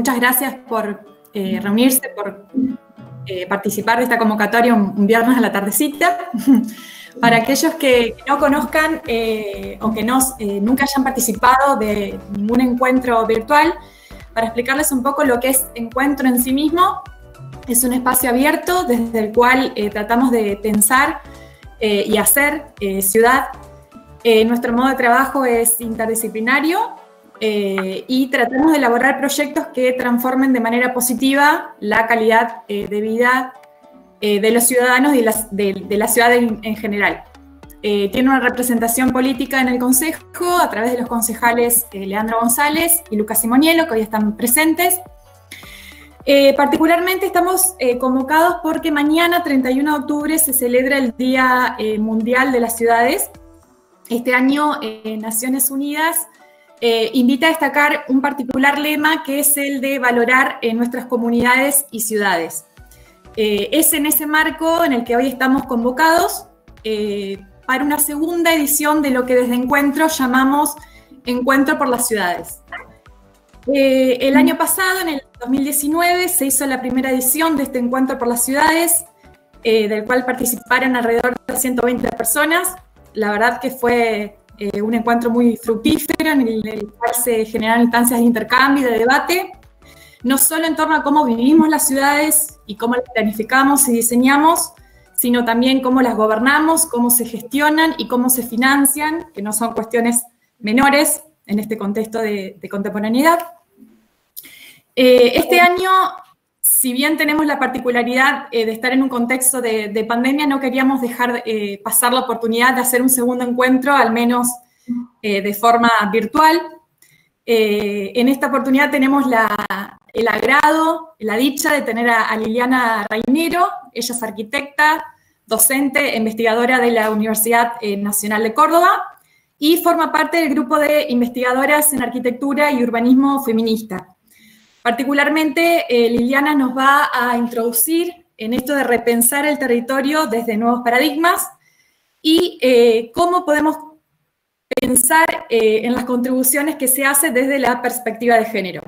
muchas gracias por reunirse, por participar de esta convocatoria un viernes a la tardecita. Para aquellos que no conozcan o que nunca hayan participado de ningún encuentro virtual, para explicarles un poco lo que es Encuentro en sí mismo, es un espacio abierto desde el cual tratamos de pensar y hacer ciudad. Nuestro modo de trabajo es interdisciplinario y tratamos de elaborar proyectos que transformen de manera positiva la calidad de vida de los ciudadanos y de la ciudad en general. Tiene una representación política en el Consejo a través de los concejales Leandro González y Lucas Simoniello, que hoy están presentes. Particularmente estamos convocados porque mañana, 31 de octubre, se celebra el Día Mundial de las Ciudades. Este año, Naciones Unidas invita a destacar un particular lema que es el de valorar nuestras comunidades y ciudades. Es en ese marco en el que hoy estamos convocados para una segunda edición de lo que desde Encuentro llamamos Encuentro por las Ciudades. El año pasado, en el 2019, se hizo la primera edición de este Encuentro por las Ciudades, del cual participaron alrededor de 120 personas. La verdad que fue un encuentro muy fructífero en el cual se generaron instancias de intercambio y de debate, no solo en torno a cómo vivimos las ciudades y cómo las planificamos y diseñamos, sino también cómo las gobernamos, cómo se gestionan y cómo se financian, que no son cuestiones menores en este contexto de contemporaneidad. Este año, si bien tenemos la particularidad de estar en un contexto de pandemia, no queríamos dejar pasar la oportunidad de hacer un segundo encuentro, al menos de forma virtual. En esta oportunidad tenemos el agrado, la dicha de tener a Liliana Rainero. Ella es arquitecta, docente, investigadora de la Universidad Nacional de Córdoba y forma parte del grupo de investigadoras en arquitectura y urbanismo feminista. Particularmente, Liliana nos va a introducir en esto de repensar el territorio desde nuevos paradigmas y cómo podemos pensar en las contribuciones que se hacen desde la perspectiva de género.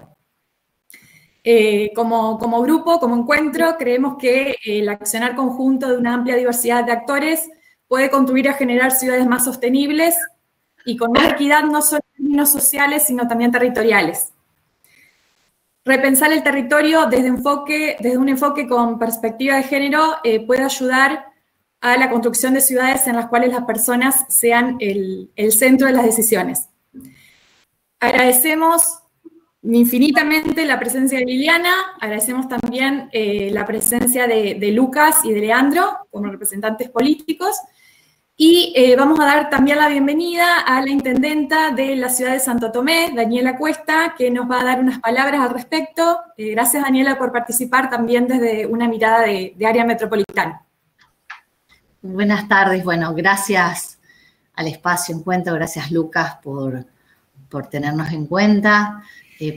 Como grupo, como encuentro, creemos que el accionar conjunto de una amplia diversidad de actores puede contribuir a generar ciudades más sostenibles y con más equidad, no solo en términos sociales, sino también territoriales. Repensar el territorio desde un enfoque con perspectiva de género puede ayudar a la construcción de ciudades en las cuales las personas sean el centro de las decisiones. Agradecemos infinitamente la presencia de Liliana, agradecemos también la presencia de Lucas y de Leandro como representantes políticos, y vamos a dar también la bienvenida a la intendenta de la ciudad de Santo Tomé, Daniela Cuesta, que nos va a dar unas palabras al respecto. Gracias, Daniela, por participar también desde una mirada de área metropolitana. Buenas tardes, bueno, gracias al Espacio Encuentro, gracias Lucas por tenernos en cuenta,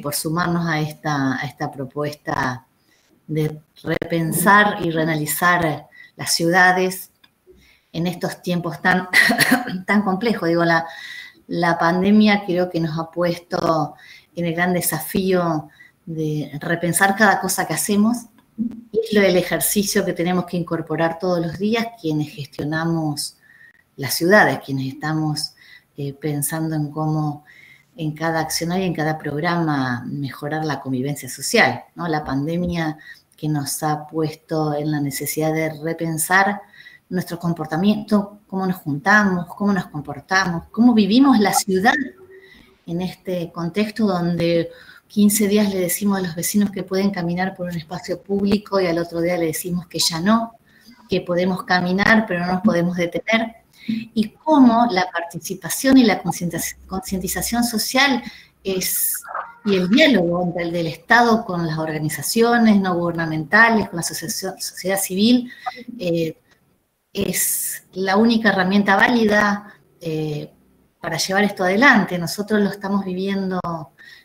por sumarnos a esta propuesta de repensar y reanalizar las ciudades en estos tiempos tan complejos. Digo, la pandemia creo que nos ha puesto en el gran desafío de repensar cada cosa que hacemos, y es el ejercicio que tenemos que incorporar todos los días quienes gestionamos las ciudades, quienes estamos pensando en cómo en cada accionar y en cada programa mejorar la convivencia social, ¿no? La pandemia que nos ha puesto en la necesidad de repensar nuestro comportamiento, cómo nos juntamos, cómo nos comportamos, cómo vivimos la ciudad en este contexto donde 15 días le decimos a los vecinos que pueden caminar por un espacio público y al otro día le decimos que ya no, que podemos caminar pero no nos podemos detener, y cómo la participación y la concientización social y el diálogo entre el del Estado con las organizaciones no gubernamentales, con la sociedad civil, es la única herramienta válida para llevar esto adelante. Nosotros lo estamos viviendo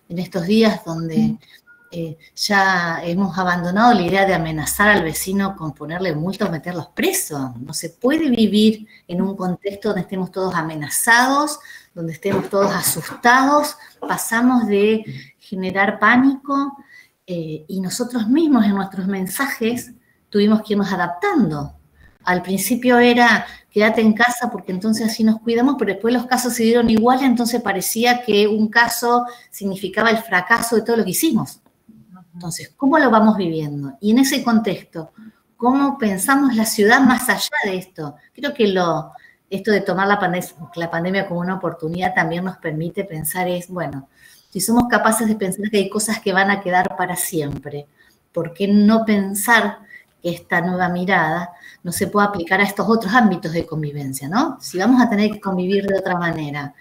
en estos días donde ya hemos abandonado la idea de amenazar al vecino con ponerle multa o meterlos presos. No se puede vivir en un contexto donde estemos todos amenazados, donde estemos todos asustados. Pasamos de generar pánico y nosotros mismos en nuestros mensajes tuvimos que irnos adaptando. Al principio era quédate en casa porque entonces así nos cuidamos, pero después los casos se dieron igual, entonces parecía que un caso significaba el fracaso de todo lo que hicimos. Entonces, ¿cómo lo vamos viviendo? Y en ese contexto, ¿cómo pensamos la ciudad más allá de esto? Creo que esto de tomar la pandemia como una oportunidad también nos permite pensar bueno, si somos capaces de pensar que hay cosas que van a quedar para siempre, ¿por qué no pensar que esta nueva mirada no se puede aplicar a estos otros ámbitos de convivencia, ¿no? Si vamos a tener que convivir de otra manera,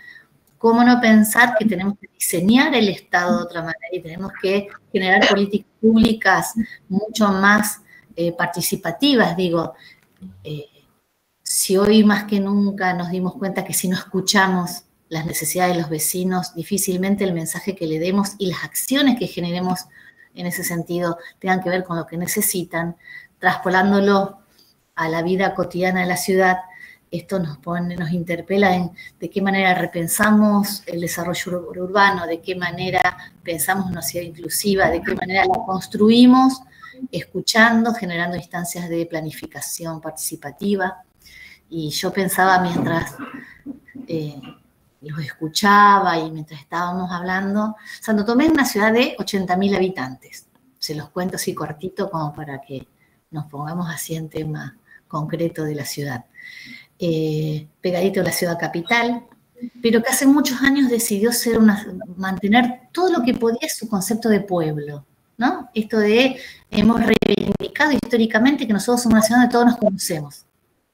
¿cómo no pensar que tenemos que diseñar el Estado de otra manera y tenemos que generar políticas públicas mucho más participativas? Digo, si hoy más que nunca nos dimos cuenta que si no escuchamos las necesidades de los vecinos, difícilmente el mensaje que le demos y las acciones que generemos en ese sentido tengan que ver con lo que necesitan, traspolándolo a la vida cotidiana de la ciudad. Esto nos interpela en de qué manera repensamos el desarrollo urbano, de qué manera pensamos una ciudad inclusiva, de qué manera la construimos, escuchando, generando instancias de planificación participativa. Y yo pensaba mientras los escuchaba y mientras estábamos hablando, Santo Tomé es una ciudad de 80.000 habitantes. Se los cuento así cortito como para que nos pongamos así en tema concreto de la ciudad. Pegadito a la ciudad capital, pero que hace muchos años decidió mantener todo lo que podía su concepto de pueblo, ¿no? Esto hemos reivindicado históricamente que nosotros somos una ciudad donde todos nos conocemos.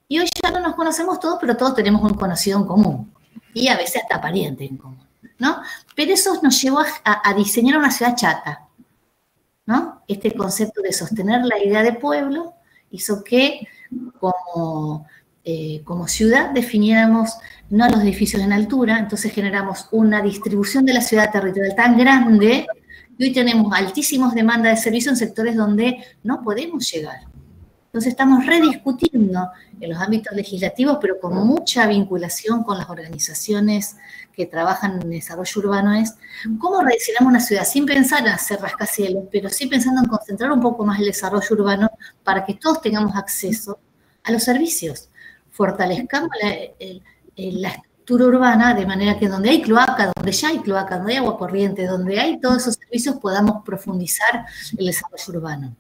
Y hoy ya no nos conocemos todos, pero todos tenemos un conocido en común. Y a veces hasta parientes en común, ¿no? Pero eso nos llevó a diseñar una ciudad chata, ¿no? Este concepto de sostener la idea de pueblo hizo que como ciudad definiéramos no los edificios en altura, entonces generamos una distribución de la ciudad territorial tan grande y hoy tenemos altísimas demandas de servicios en sectores donde no podemos llegar. Entonces estamos rediscutiendo en los ámbitos legislativos, pero con mucha vinculación con las organizaciones que trabajan en desarrollo urbano, es cómo rediseñamos una ciudad sin pensar en hacer rascacielos, pero sí pensando en concentrar un poco más el desarrollo urbano para que todos tengamos acceso a los servicios. Fortalezcamos la estructura urbana de manera que donde hay cloaca, donde ya hay cloaca, donde hay agua corriente, donde hay todos esos servicios, podamos profundizar el desarrollo urbano.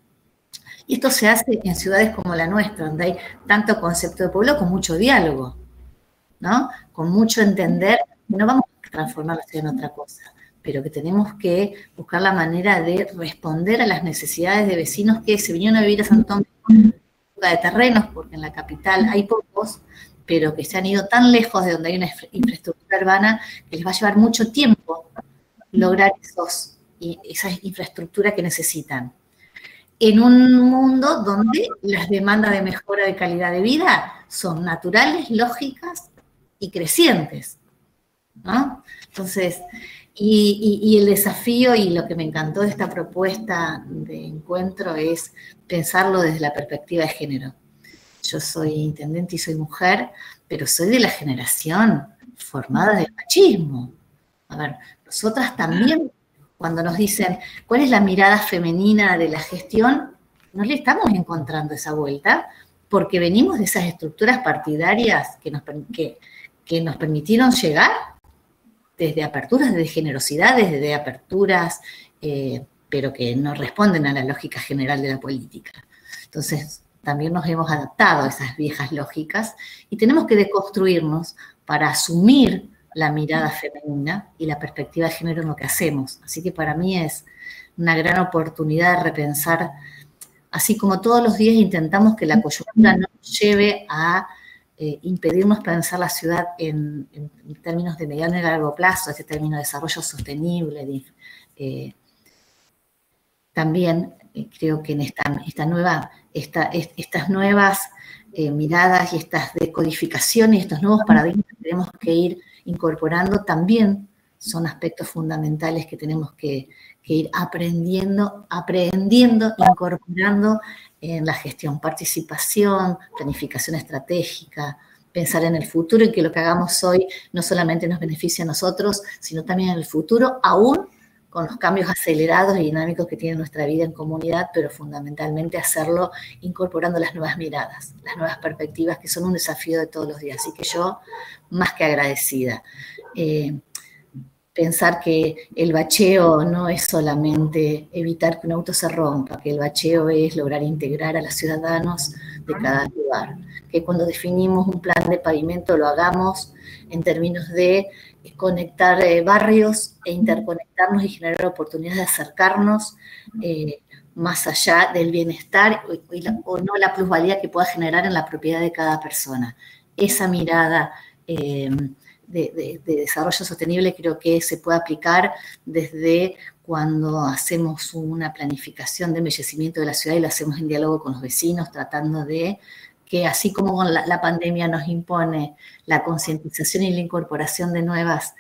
Y esto se hace en ciudades como la nuestra, donde hay tanto concepto de pueblo con mucho diálogo, ¿no? Con mucho entender que no vamos a transformar la ciudad en otra cosa, pero que tenemos que buscar la manera de responder a las necesidades de vecinos que se vinieron a vivir a Santo Tomé de terrenos, porque en la capital hay pocos, pero que se han ido tan lejos de donde hay una infraestructura urbana que les va a llevar mucho tiempo lograr esa infraestructura que necesitan. En un mundo donde las demandas de mejora de calidad de vida son naturales, lógicas y crecientes, ¿no? Entonces, y el desafío y lo que me encantó de esta propuesta de encuentro es pensarlo desde la perspectiva de género. Yo soy intendente y soy mujer, pero soy de la generación formada del machismo. A ver, nosotras también, cuando nos dicen cuál es la mirada femenina de la gestión, no le estamos encontrando esa vuelta, porque venimos de esas estructuras partidarias que nos permitieron llegar desde aperturas de generosidad, desde aperturas, pero que no responden a la lógica general de la política. Entonces, también nos hemos adaptado a esas viejas lógicas y tenemos que deconstruirnos para asumir la mirada femenina y la perspectiva de género en lo que hacemos. Así que para mí es una gran oportunidad de repensar, así como todos los días intentamos que la coyuntura no nos lleve a impedirnos pensar la ciudad en términos de mediano y largo plazo, ese término de desarrollo sostenible. También creo que en estas nuevas miradas y estas decodificaciones, estos nuevos paradigmas que tenemos que ir incorporando, también son aspectos fundamentales que tenemos que ir aprendiendo, incorporando en la gestión, participación, planificación estratégica, pensar en el futuro y que lo que hagamos hoy no solamente nos beneficie a nosotros, sino también en el futuro, aún los cambios acelerados y dinámicos que tiene nuestra vida en comunidad, pero fundamentalmente hacerlo incorporando las nuevas miradas, las nuevas perspectivas, que son un desafío de todos los días. Así que yo, más que agradecida. Pensar que el bacheo no es solamente evitar que un auto se rompa, que el bacheo es lograr integrar a los ciudadanos de cada lugar, que cuando definimos un plan de pavimento lo hagamos en términos de conectar barrios e interconectarnos y generar oportunidades de acercarnos más allá del bienestar o no la plusvalía que pueda generar en la propiedad de cada persona. Esa mirada de desarrollo sostenible creo que se puede aplicar desde cuando hacemos una planificación de embellecimiento de la ciudad y lo hacemos en diálogo con los vecinos, tratando de que así como la pandemia nos impone la concientización y la incorporación de nuevas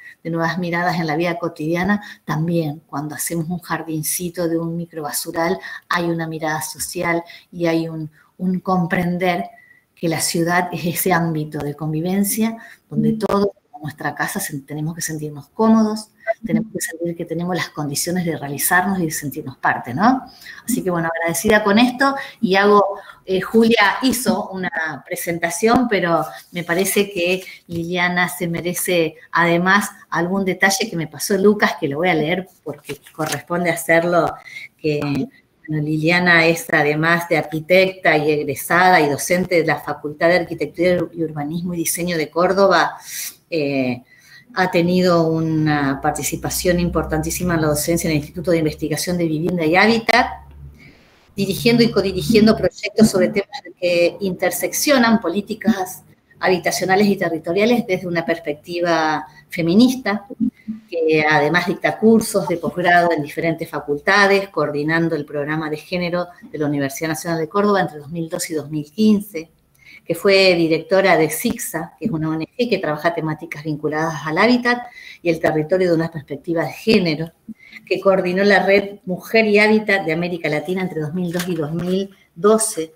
miradas en la vida cotidiana, también cuando hacemos un jardincito de un microbasural hay una mirada social y hay un comprender que la ciudad es ese ámbito de convivencia donde todos en nuestra casa tenemos que sentirnos cómodos, tenemos que sentir que tenemos las condiciones de realizarnos y de sentirnos parte, ¿no? Así que, bueno, agradecida con esto y Julia hizo una presentación, pero me parece que Liliana se merece además algún detalle que me pasó Lucas, que lo voy a leer porque corresponde hacerlo, que bueno, Liliana es además de arquitecta y egresada y docente de la Facultad de Arquitectura y Urbanismo y Diseño de Córdoba. Ha tenido una participación importantísima en la docencia en el Instituto de Investigación de Vivienda y Hábitat, dirigiendo y codirigiendo proyectos sobre temas que interseccionan políticas habitacionales y territoriales desde una perspectiva feminista, que además dicta cursos de posgrado en diferentes facultades, coordinando el programa de género de la Universidad Nacional de Córdoba entre 2002 y 2015, que fue directora de SIGSA, que es una ONG que trabaja temáticas vinculadas al hábitat y el territorio de una perspectiva de género, que coordinó la red Mujer y Hábitat de América Latina entre 2002 y 2012.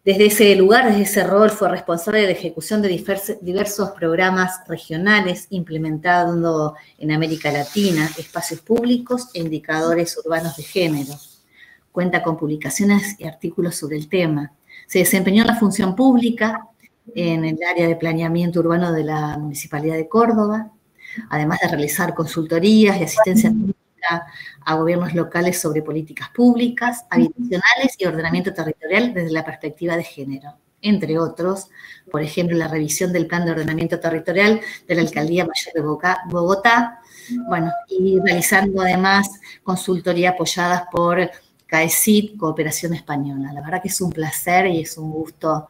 Desde ese lugar, desde ese rol, fue responsable de la ejecución de diversos programas regionales, implementando en América Latina espacios públicos e indicadores urbanos de género. Cuenta con publicaciones y artículos sobre el tema. Se desempeñó en la función pública en el área de planeamiento urbano de la Municipalidad de Córdoba, además de realizar consultorías y asistencia técnica a gobiernos locales sobre políticas públicas, habitacionales y ordenamiento territorial desde la perspectiva de género, entre otros, por ejemplo, la revisión del Plan de Ordenamiento Territorial de la Alcaldía Mayor de Bogotá, bueno, y realizando además consultoría apoyadas por CAECID, Cooperación Española. La verdad que es un placer y es un gusto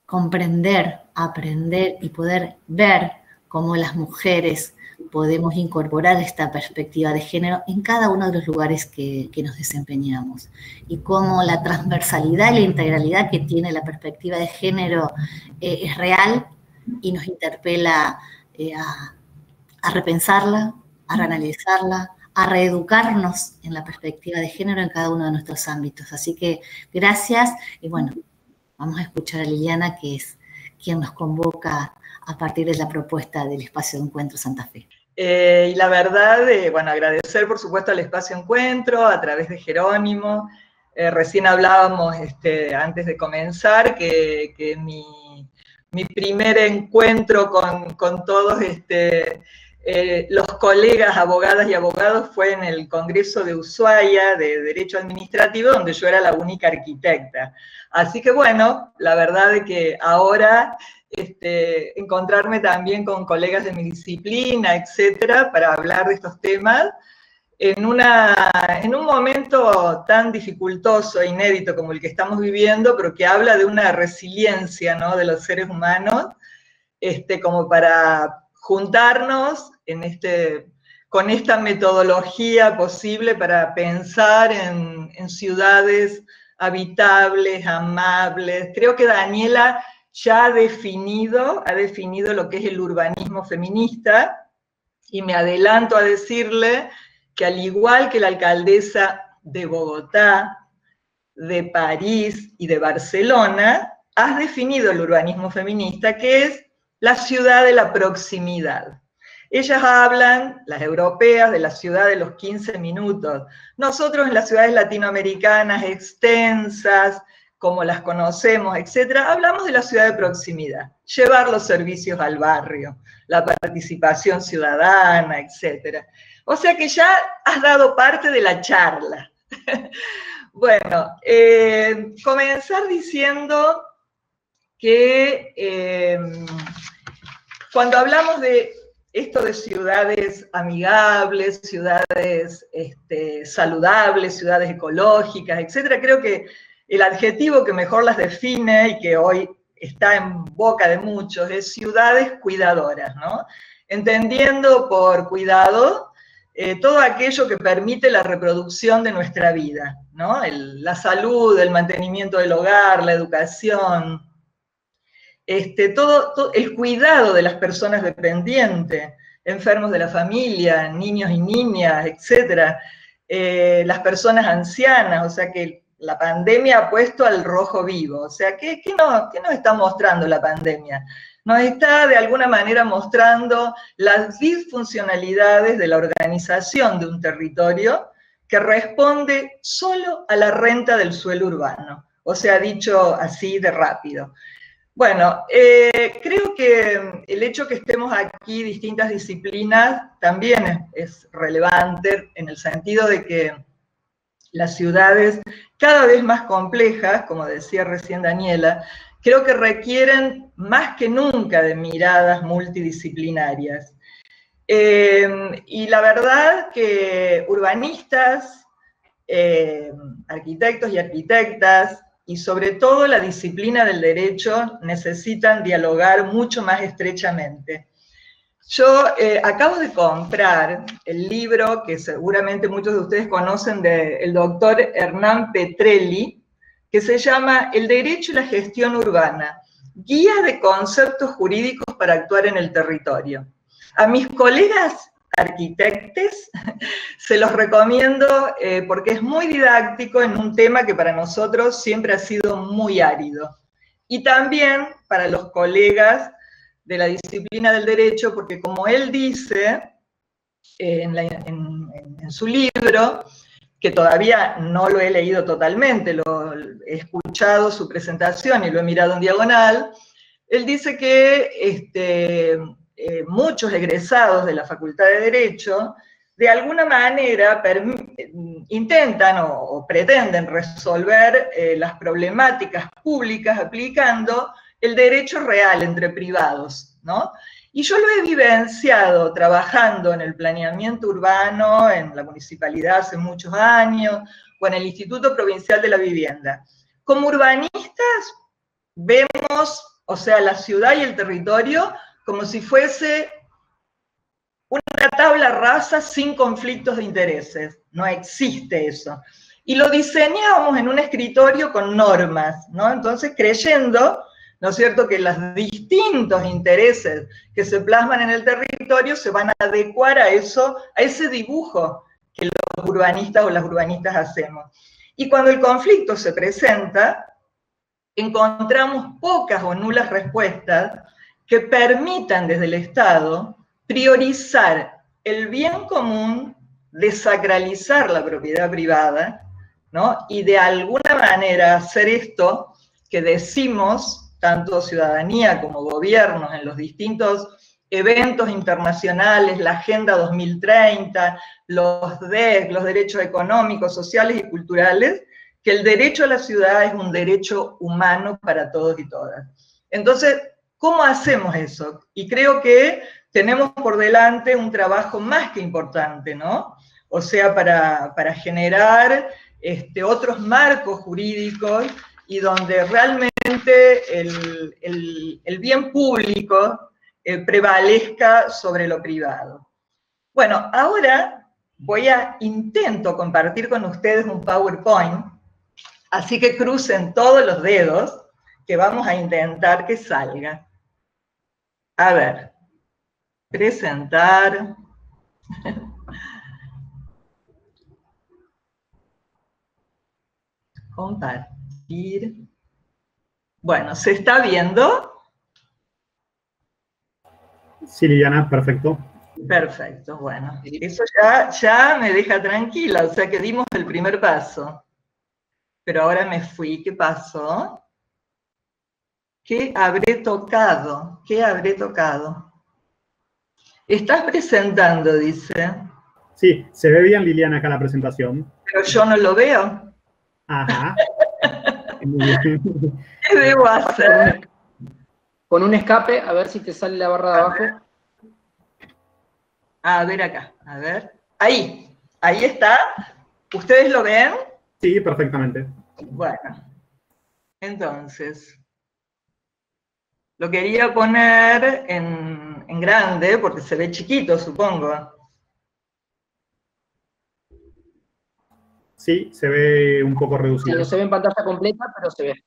comprender, aprender y poder ver cómo las mujeres podemos incorporar esta perspectiva de género en cada uno de los lugares que nos desempeñamos. Y cómo la transversalidad y la integralidad que tiene la perspectiva de género es real y nos interpela a repensarla, a reanalizarla, a reeducarnos en la perspectiva de género en cada uno de nuestros ámbitos. Así que gracias y bueno, vamos a escuchar a Liliana, que es quien nos convoca a partir de la propuesta del Espacio de Encuentro Santa Fe. Y la verdad, bueno, agradecer por supuesto al Espacio Encuentro a través de Jerónimo. Recién hablábamos antes de comenzar que mi primer encuentro con todos los colegas abogadas y abogados fue en el Congreso de Ushuaia de Derecho Administrativo, donde yo era la única arquitecta. Así que bueno, la verdad es que ahora encontrarme también con colegas de mi disciplina, etcétera, para hablar de estos temas, en un momento tan dificultoso e inédito como el que estamos viviendo, pero que habla de una resiliencia, ¿no?, de los seres humanos, como para juntarnos con esta metodología posible para pensar en ciudades habitables, amables. Creo que Daniela ya ha definido lo que es el urbanismo feminista, y me adelanto a decirle que al igual que la alcaldesa de Bogotá, de París y de Barcelona, has definido el urbanismo feminista, que es la ciudad de la proximidad. Ellas hablan, las europeas, de la ciudad de los 15 minutos. Nosotros en las ciudades latinoamericanas extensas, como las conocemos, etcétera, hablamos de la ciudad de proximidad, llevar los servicios al barrio, la participación ciudadana, etcétera. O sea que ya has dado parte de la charla. Bueno, comenzar diciendo que cuando hablamos de esto de ciudades amigables, ciudades saludables, ciudades ecológicas, etcétera, creo que el adjetivo que mejor las define y que hoy está en boca de muchos es ciudades cuidadoras, ¿no? Entendiendo por cuidado todo aquello que permite la reproducción de nuestra vida, ¿no? La salud, el mantenimiento del hogar, la educación, todo el cuidado de las personas dependientes, enfermos de la familia, niños y niñas, etcétera, las personas ancianas, o sea que la pandemia ha puesto al rojo vivo. O sea, ¿qué nos está mostrando la pandemia? Nos está de alguna manera mostrando las disfuncionalidades de la organización de un territorio que responde solo a la renta del suelo urbano. O sea, dicho así de rápido. Bueno, creo que el hecho que estemos aquí distintas disciplinas también es relevante en el sentido de que las ciudades cada vez más complejas, como decía recién Daniela, creo que requieren más que nunca de miradas multidisciplinarias. Y la verdad que urbanistas, arquitectos y arquitectas, y sobre todo la disciplina del derecho, necesitan dialogar mucho más estrechamente. Yo acabo de comprar el libro que seguramente muchos de ustedes conocen del doctor Hernán Petrelli, que se llama El derecho y la gestión urbana, guía de conceptos jurídicos para actuar en el territorio. A mis colegas arquitectos se los recomiendo porque es muy didáctico en un tema que para nosotros siempre ha sido muy árido. Y también para los colegas de la disciplina del derecho, porque como él dice en su libro, que todavía no lo he leído totalmente, lo he escuchado su presentación y lo he mirado en diagonal, él dice que muchos egresados de la Facultad de Derecho de alguna manera intentan o pretenden resolver las problemáticas públicas aplicando el derecho real entre privados, ¿no? Y yo lo he vivenciado trabajando en el planeamiento urbano, en la municipalidad hace muchos años, o en el Instituto Provincial de la Vivienda. Como urbanistas vemos, o sea, la ciudad y el territorio como si fuese una tabla rasa sin conflictos de intereses. No existe eso. Y lo diseñamos en un escritorio con normas, ¿no? Entonces, creyendo, ¿no es cierto?, que los distintos intereses que se plasman en el territorio se van a adecuar a eso, a ese dibujo que los urbanistas o las urbanistas hacemos. Y cuando el conflicto se presenta, encontramos pocas o nulas respuestas que permitan desde el Estado priorizar el bien común, desacralizar la propiedad privada, ¿no? Y de alguna manera hacer esto que decimos, tanto ciudadanía como gobiernos, en los distintos eventos internacionales, la Agenda 2030, los DEC, los derechos económicos, sociales y culturales, que el derecho a la ciudad es un derecho humano para todos y todas. Entonces, ¿cómo hacemos eso? Y creo que tenemos por delante un trabajo más que importante, ¿no? O sea, para generar otros marcos jurídicos y donde realmente el bien público prevalezca sobre lo privado. Bueno, ahora intento compartir con ustedes un PowerPoint, así que crucen todos los dedos que vamos a intentar que salga. A ver, presentar. Compartir. Bueno, ¿se está viendo? Sí, Liliana, perfecto. Perfecto, bueno. Eso ya me deja tranquila, o sea que dimos el primer paso. Pero ahora me fui, ¿qué pasó? ¿Qué habré tocado? ¿Qué habré tocado? Estás presentando, dice. Sí, se ve bien, Liliana, acá la presentación. Pero yo no lo veo. Ajá. Muy bien. ¿Qué debo hacer? Con un escape, a ver si te sale la barra de abajo. A ver acá, a ver. Ahí está. ¿Ustedes lo ven? Sí, perfectamente. Bueno, entonces, lo quería poner en grande, porque se ve chiquito, supongo. Sí, se ve un poco Sí, reducido. no se ve en pantalla completa, pero se ve.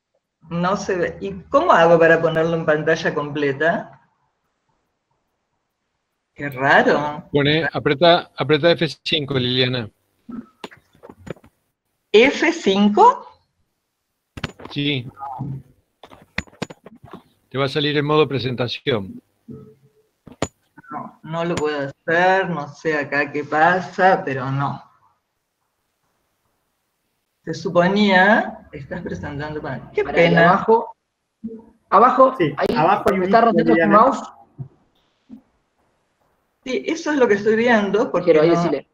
No se ve. ¿Y cómo hago para ponerlo en pantalla completa? Qué raro. Aprieta F5, Liliana. ¿F5? Sí. Te va a salir en modo presentación. No lo puedo hacer, no sé acá qué pasa, pero no. Se suponía, estás presentando para... ¡Qué Para ahí pena! abajo, Sí, ahí abajo hay un está icono, rotando tu Liliana. mouse. Sí, eso es lo que estoy viendo, porque Quiero ahí no... decirle.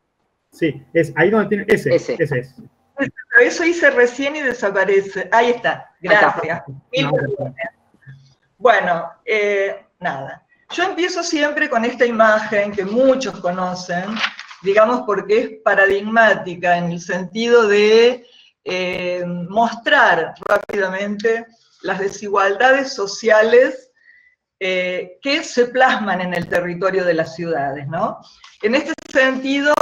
Sí, es ahí donde tiene ese es. Pero eso hice recién y desaparece. Ahí está, gracias. Mil perdones. Bueno, nada. Yo empiezo siempre con esta imagen que muchos conocen, digamos porque es paradigmática en el sentido de mostrar rápidamente las desigualdades sociales que se plasman en el territorio de las ciudades, ¿no? En este sentido,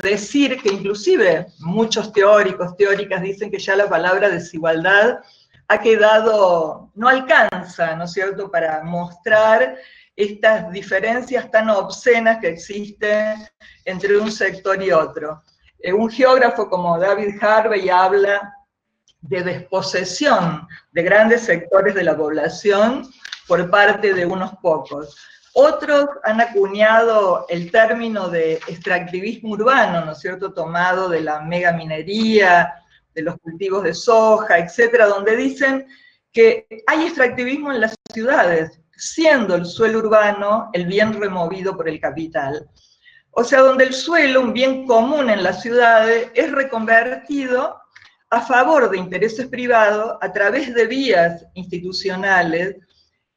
decir que inclusive muchos teóricos, teóricas dicen que ya la palabra desigualdad ha quedado, no alcanza, ¿no es cierto?, para mostrar estas diferencias tan obscenas que existen entre un sector y otro. Un geógrafo como David Harvey habla de desposesión de grandes sectores de la población por parte de unos pocos. Otros han acuñado el término de extractivismo urbano, ¿no es cierto?, tomado de la megaminería, de los cultivos de soja, etcétera, donde dicen que hay extractivismo en las ciudades, siendo el suelo urbano el bien removido por el capital. O sea, donde el suelo, un bien común en las ciudades, es reconvertido a favor de intereses privados a través de vías institucionales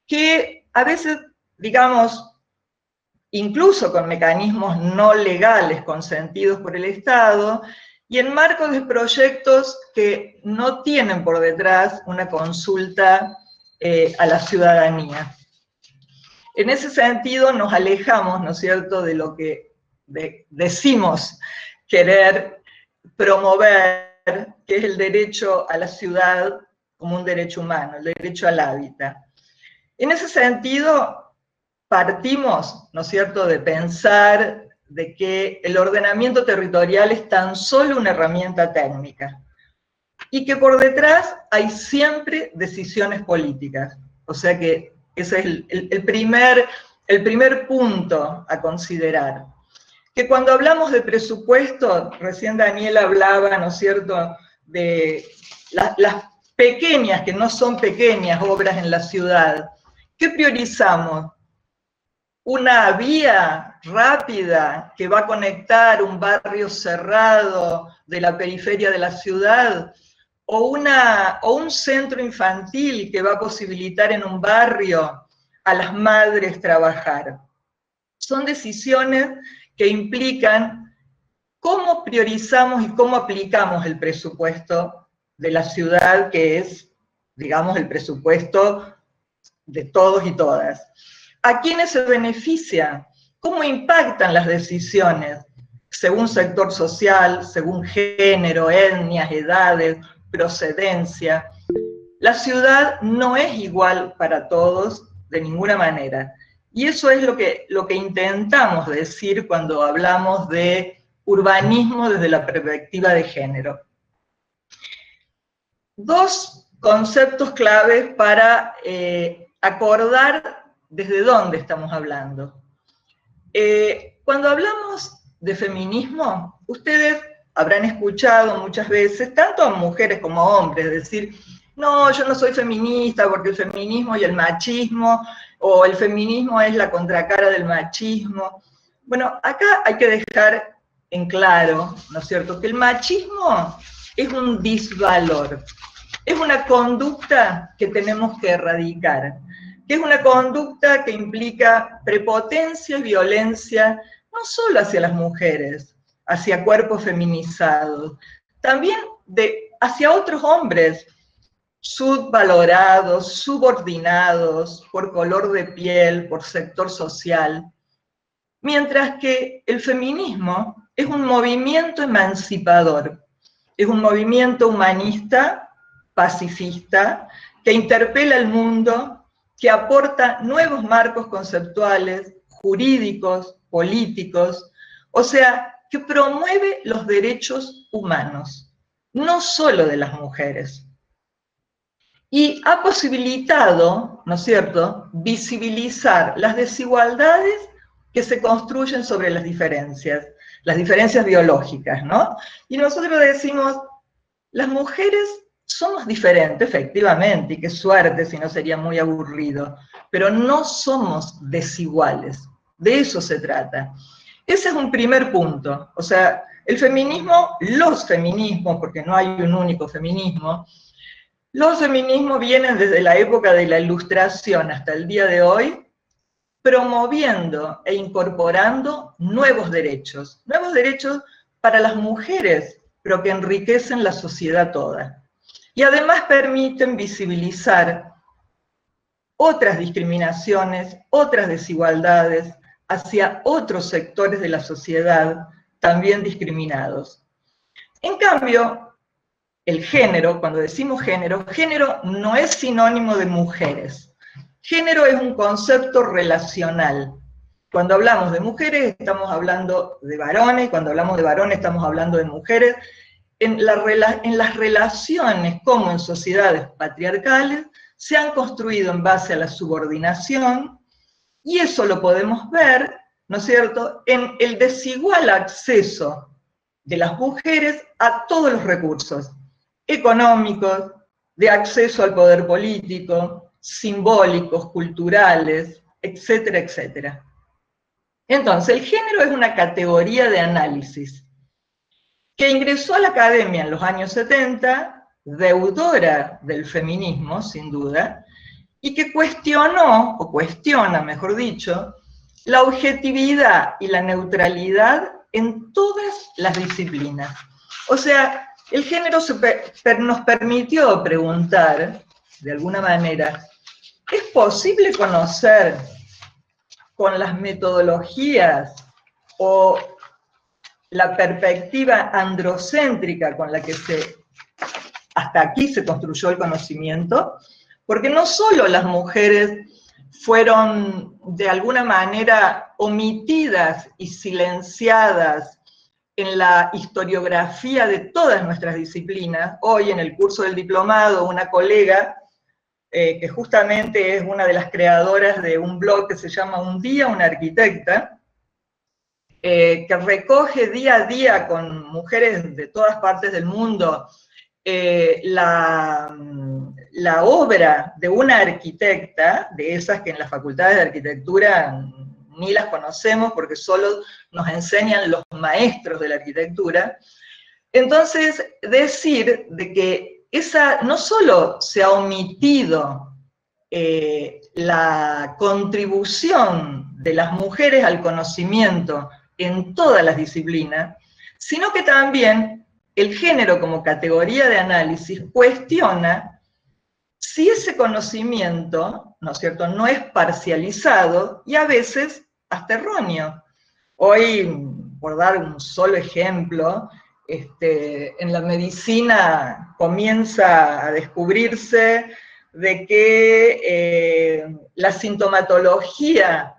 que a veces, digamos, incluso con mecanismos no legales consentidos por el Estado, y en marco de proyectos que no tienen por detrás una consulta a la ciudadanía. En ese sentido nos alejamos, ¿no es cierto?, de lo que decimos querer promover, que es el derecho a la ciudad como un derecho humano, el derecho al hábitat. En ese sentido, partimos, ¿no es cierto?, de pensar de que el ordenamiento territorial es tan solo una herramienta técnica y que por detrás hay siempre decisiones políticas. O sea que ese es el primer punto a considerar. Que cuando hablamos de presupuesto, recién Daniel hablaba, ¿no es cierto?, de las pequeñas, que no son pequeñas obras en la ciudad. ¿Qué priorizamos? ¿Una vía rápida que va a conectar un barrio cerrado de la periferia de la ciudad? ¿O un centro infantil que va a posibilitar en un barrio a las madres trabajar? Son decisiones que implican cómo priorizamos y cómo aplicamos el presupuesto de la ciudad, que es, digamos, el presupuesto de todos y todas. ¿A quiénes se beneficia? ¿Cómo impactan las decisiones? Según sector social, según género, etnias, edades, procedencia. La ciudad no es igual para todos de ninguna manera. Y eso es lo que intentamos decir cuando hablamos de urbanismo desde la perspectiva de género. Dos conceptos claves para acordar desde dónde estamos hablando. Cuando hablamos de feminismo, ustedes habrán escuchado muchas veces, tanto a mujeres como a hombres, decir, no, yo no soy feminista porque el feminismo y el machismo, o el feminismo es la contracara del machismo. Bueno, acá hay que dejar en claro, ¿no es cierto?, que el machismo es un disvalor, es una conducta que tenemos que erradicar, que es una conducta que implica prepotencia y violencia, no solo hacia las mujeres, hacia cuerpos feminizados, también hacia otros hombres, subvalorados, subordinados por color de piel, por sector social, mientras que el feminismo es un movimiento emancipador, es un movimiento humanista, pacifista, que interpela al mundo, que aporta nuevos marcos conceptuales, jurídicos, políticos, o sea, que promueve los derechos humanos, no solo de las mujeres. Y ha posibilitado, ¿no es cierto?, visibilizar las desigualdades que se construyen sobre las diferencias biológicas, ¿no? Y nosotros decimos, las mujeres somos diferentes, efectivamente, y qué suerte, si no sería muy aburrido, pero no somos desiguales, de eso se trata. Ese es un primer punto, o sea, el feminismo, los feminismos, porque no hay un único feminismo, los feminismos vienen desde la época de la Ilustración hasta el día de hoy, promoviendo e incorporando nuevos derechos para las mujeres, pero que enriquecen la sociedad toda. Y además permiten visibilizar otras discriminaciones, otras desigualdades hacia otros sectores de la sociedad también discriminados. En cambio, el género, cuando decimos género no es sinónimo de mujeres. Género es un concepto relacional. Cuando hablamos de mujeres estamos hablando de varones, cuando hablamos de varones estamos hablando de mujeres. En las relaciones como en sociedades patriarcales se han construido en base a la subordinación, y eso lo podemos ver, ¿no es cierto?, en el desigual acceso de las mujeres a todos los recursos económicos, de acceso al poder político, simbólicos, culturales, etcétera, etcétera. Entonces, el género es una categoría de análisis que ingresó a la academia en los años 70, deudora del feminismo, sin duda, y que cuestionó, o cuestiona, mejor dicho, la objetividad y la neutralidad en todas las disciplinas. O sea, el género nos permitió preguntar, de alguna manera, ¿es posible conocer con las metodologías o la perspectiva androcéntrica con la que hasta aquí se construyó el conocimiento? Porque no solo las mujeres fueron de alguna manera omitidas y silenciadas en la historiografía de todas nuestras disciplinas. Hoy en el curso del diplomado una colega, que justamente es una de las creadoras de un blog que se llama Un día una arquitecta, que recoge día a día con mujeres de todas partes del mundo la obra de una arquitecta, de esas que en las facultades de arquitectura ni las conocemos porque solo nos enseñan los maestros de la arquitectura. Entonces, decir de que no solo se ha omitido la contribución de las mujeres al conocimiento en todas las disciplinas, sino que también el género como categoría de análisis cuestiona si ese conocimiento, ¿no es cierto?, no es parcializado y a veces hasta erróneo. Hoy, por dar un solo ejemplo, en la medicina comienza a descubrirse de que la sintomatología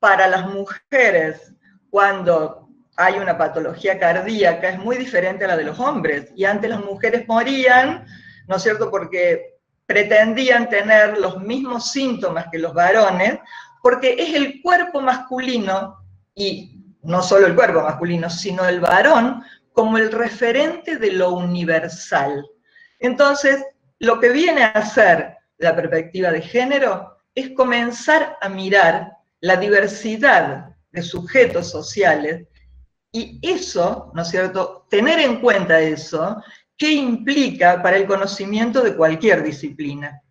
para las mujeres cuando hay una patología cardíaca es muy diferente a la de los hombres, y antes las mujeres morían, ¿no es cierto?, porque pretendían tener los mismos síntomas que los varones, porque es el cuerpo masculino, y no solo el cuerpo masculino, sino el varón, como el referente de lo universal. Entonces, lo que viene a hacer la perspectiva de género es comenzar a mirar la diversidad de sujetos sociales, y eso, ¿no es cierto?, tener en cuenta eso, ¿qué implica para el conocimiento de cualquier disciplina?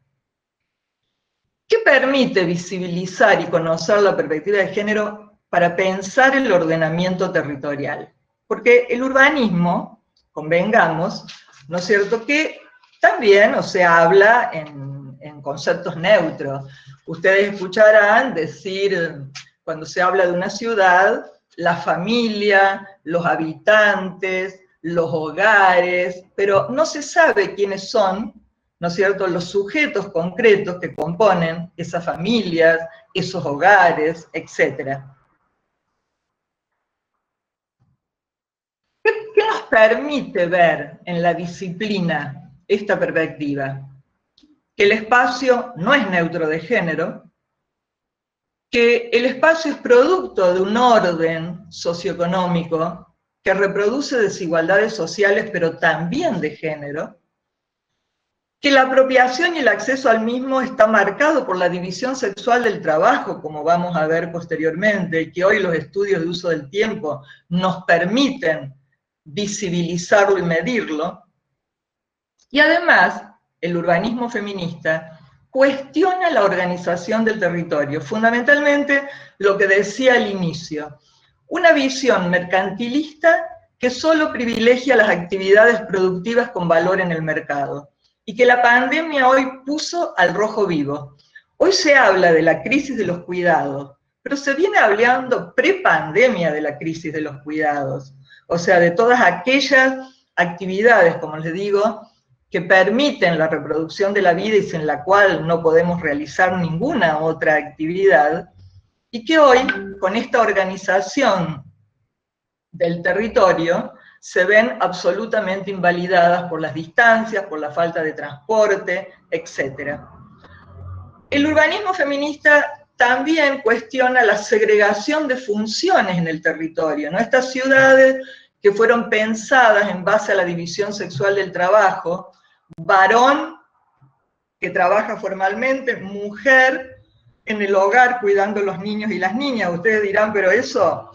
¿Qué permite visibilizar y conocer la perspectiva de género para pensar el ordenamiento territorial? Porque el urbanismo, convengamos, ¿no es cierto?, que también, o sea, habla en conceptos neutros. Ustedes escucharán decir, cuando se habla de una ciudad, la familia, los habitantes, los hogares, pero no se sabe quiénes son, ¿no es cierto?, los sujetos concretos que componen esas familias, esos hogares, etc. ¿Qué nos permite ver en la disciplina esta perspectiva? Que el espacio no es neutro de género, que el espacio es producto de un orden socioeconómico que reproduce desigualdades sociales, pero también de género, que la apropiación y el acceso al mismo está marcado por la división sexual del trabajo, como vamos a ver posteriormente, y que hoy los estudios de uso del tiempo nos permiten visibilizarlo y medirlo. Y además, el urbanismo feminista cuestiona la organización del territorio, fundamentalmente lo que decía al inicio, una visión mercantilista que solo privilegia las actividades productivas con valor en el mercado, y que la pandemia hoy puso al rojo vivo. Hoy se habla de la crisis de los cuidados, pero se viene hablando pre-pandemia de la crisis de los cuidados, o sea, de todas aquellas actividades, como les digo, que permiten la reproducción de la vida y sin la cual no podemos realizar ninguna otra actividad, y que hoy, con esta organización del territorio, se ven absolutamente invalidadas por las distancias, por la falta de transporte, etc. El urbanismo feminista también cuestiona la segregación de funciones en el territorio, ¿no? Estas ciudades que fueron pensadas en base a la división sexual del trabajo, varón que trabaja formalmente, mujer en el hogar cuidando a los niños y las niñas. Ustedes dirán, pero eso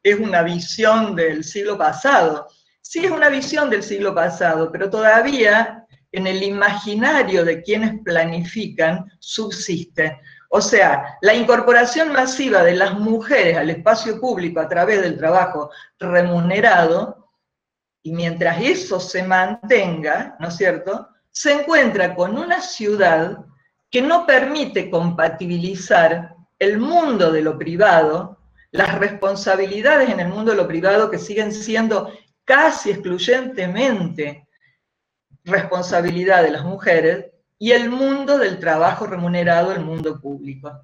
es una visión del siglo pasado. Sí, es una visión del siglo pasado, pero todavía en el imaginario de quienes planifican subsiste. O sea, la incorporación masiva de las mujeres al espacio público a través del trabajo remunerado, y mientras eso se mantenga, ¿no es cierto?, se encuentra con una ciudad que no permite compatibilizar el mundo de lo privado, las responsabilidades en el mundo de lo privado que siguen siendo casi excluyentemente responsabilidad de las mujeres, y el mundo del trabajo remunerado, el mundo público.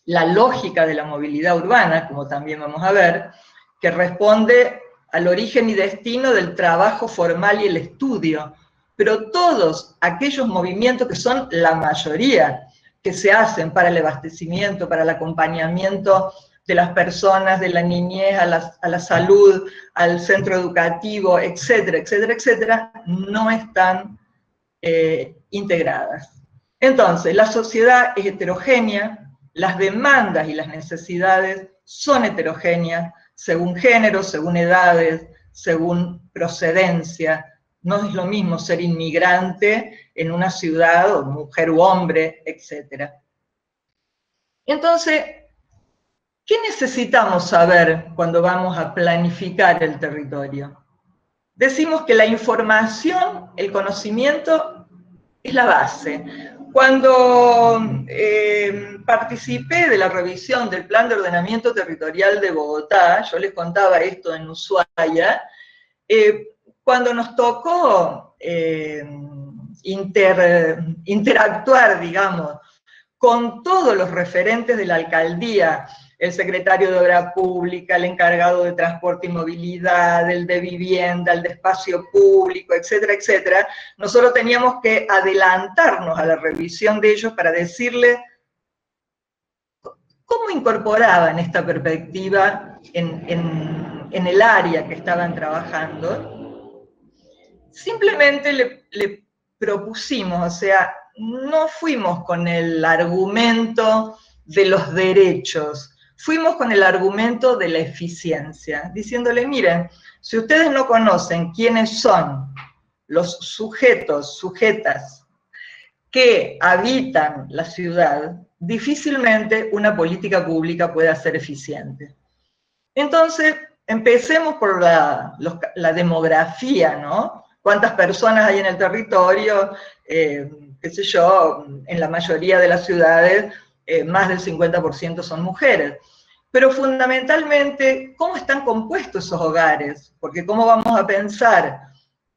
La lógica de la movilidad urbana, como también vamos a ver, que responde al origen y destino del trabajo formal y el estudio, pero todos aquellos movimientos que son la mayoría, que se hacen para el abastecimiento, para el acompañamiento de las personas, de la niñez, a la salud, al centro educativo, etcétera, etcétera, etcétera, no están integradas. Entonces, la sociedad es heterogénea, las demandas y las necesidades son heterogéneas, según género, según edades, según procedencia. No es lo mismo ser inmigrante en una ciudad, o mujer u hombre, etc. Entonces, ¿qué necesitamos saber cuando vamos a planificar el territorio? Decimos que la información, el conocimiento, es la base. Cuando participé de la revisión del Plan de Ordenamiento Territorial de Bogotá, yo les contaba esto en Ushuaia, cuando nos tocó interactuar, digamos, con todos los referentes de la alcaldía, el secretario de Obra Pública, el encargado de Transporte y Movilidad, el de Vivienda, el de Espacio Público, etcétera, etcétera, nosotros teníamos que adelantarnos a la revisión de ellos para decirles ¿cómo incorporaban esta perspectiva en el área que estaban trabajando? Simplemente le propusimos, o sea, no fuimos con el argumento de los derechos, fuimos con el argumento de la eficiencia, diciéndole, miren, si ustedes no conocen quiénes son los sujetos, sujetas que habitan la ciudad, difícilmente una política pública pueda ser eficiente. Entonces, empecemos por la demografía, ¿no? ¿Cuántas personas hay en el territorio? Qué sé yo, en la mayoría de las ciudades, más del 50% son mujeres. Pero fundamentalmente, ¿cómo están compuestos esos hogares? Porque ¿cómo vamos a pensar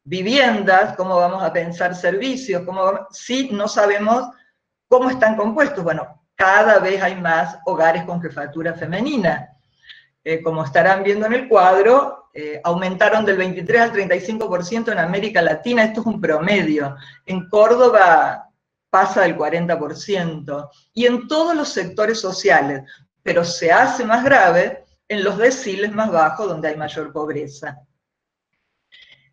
viviendas, cómo vamos a pensar servicios, si no sabemos cómo están compuestos? Bueno, cada vez hay más hogares con jefatura femenina. Como estarán viendo en el cuadro, aumentaron del 23 al 35% en América Latina, esto es un promedio. En Córdoba pasa del 40%, y en todos los sectores sociales, pero se hace más grave en los deciles más bajos, donde hay mayor pobreza.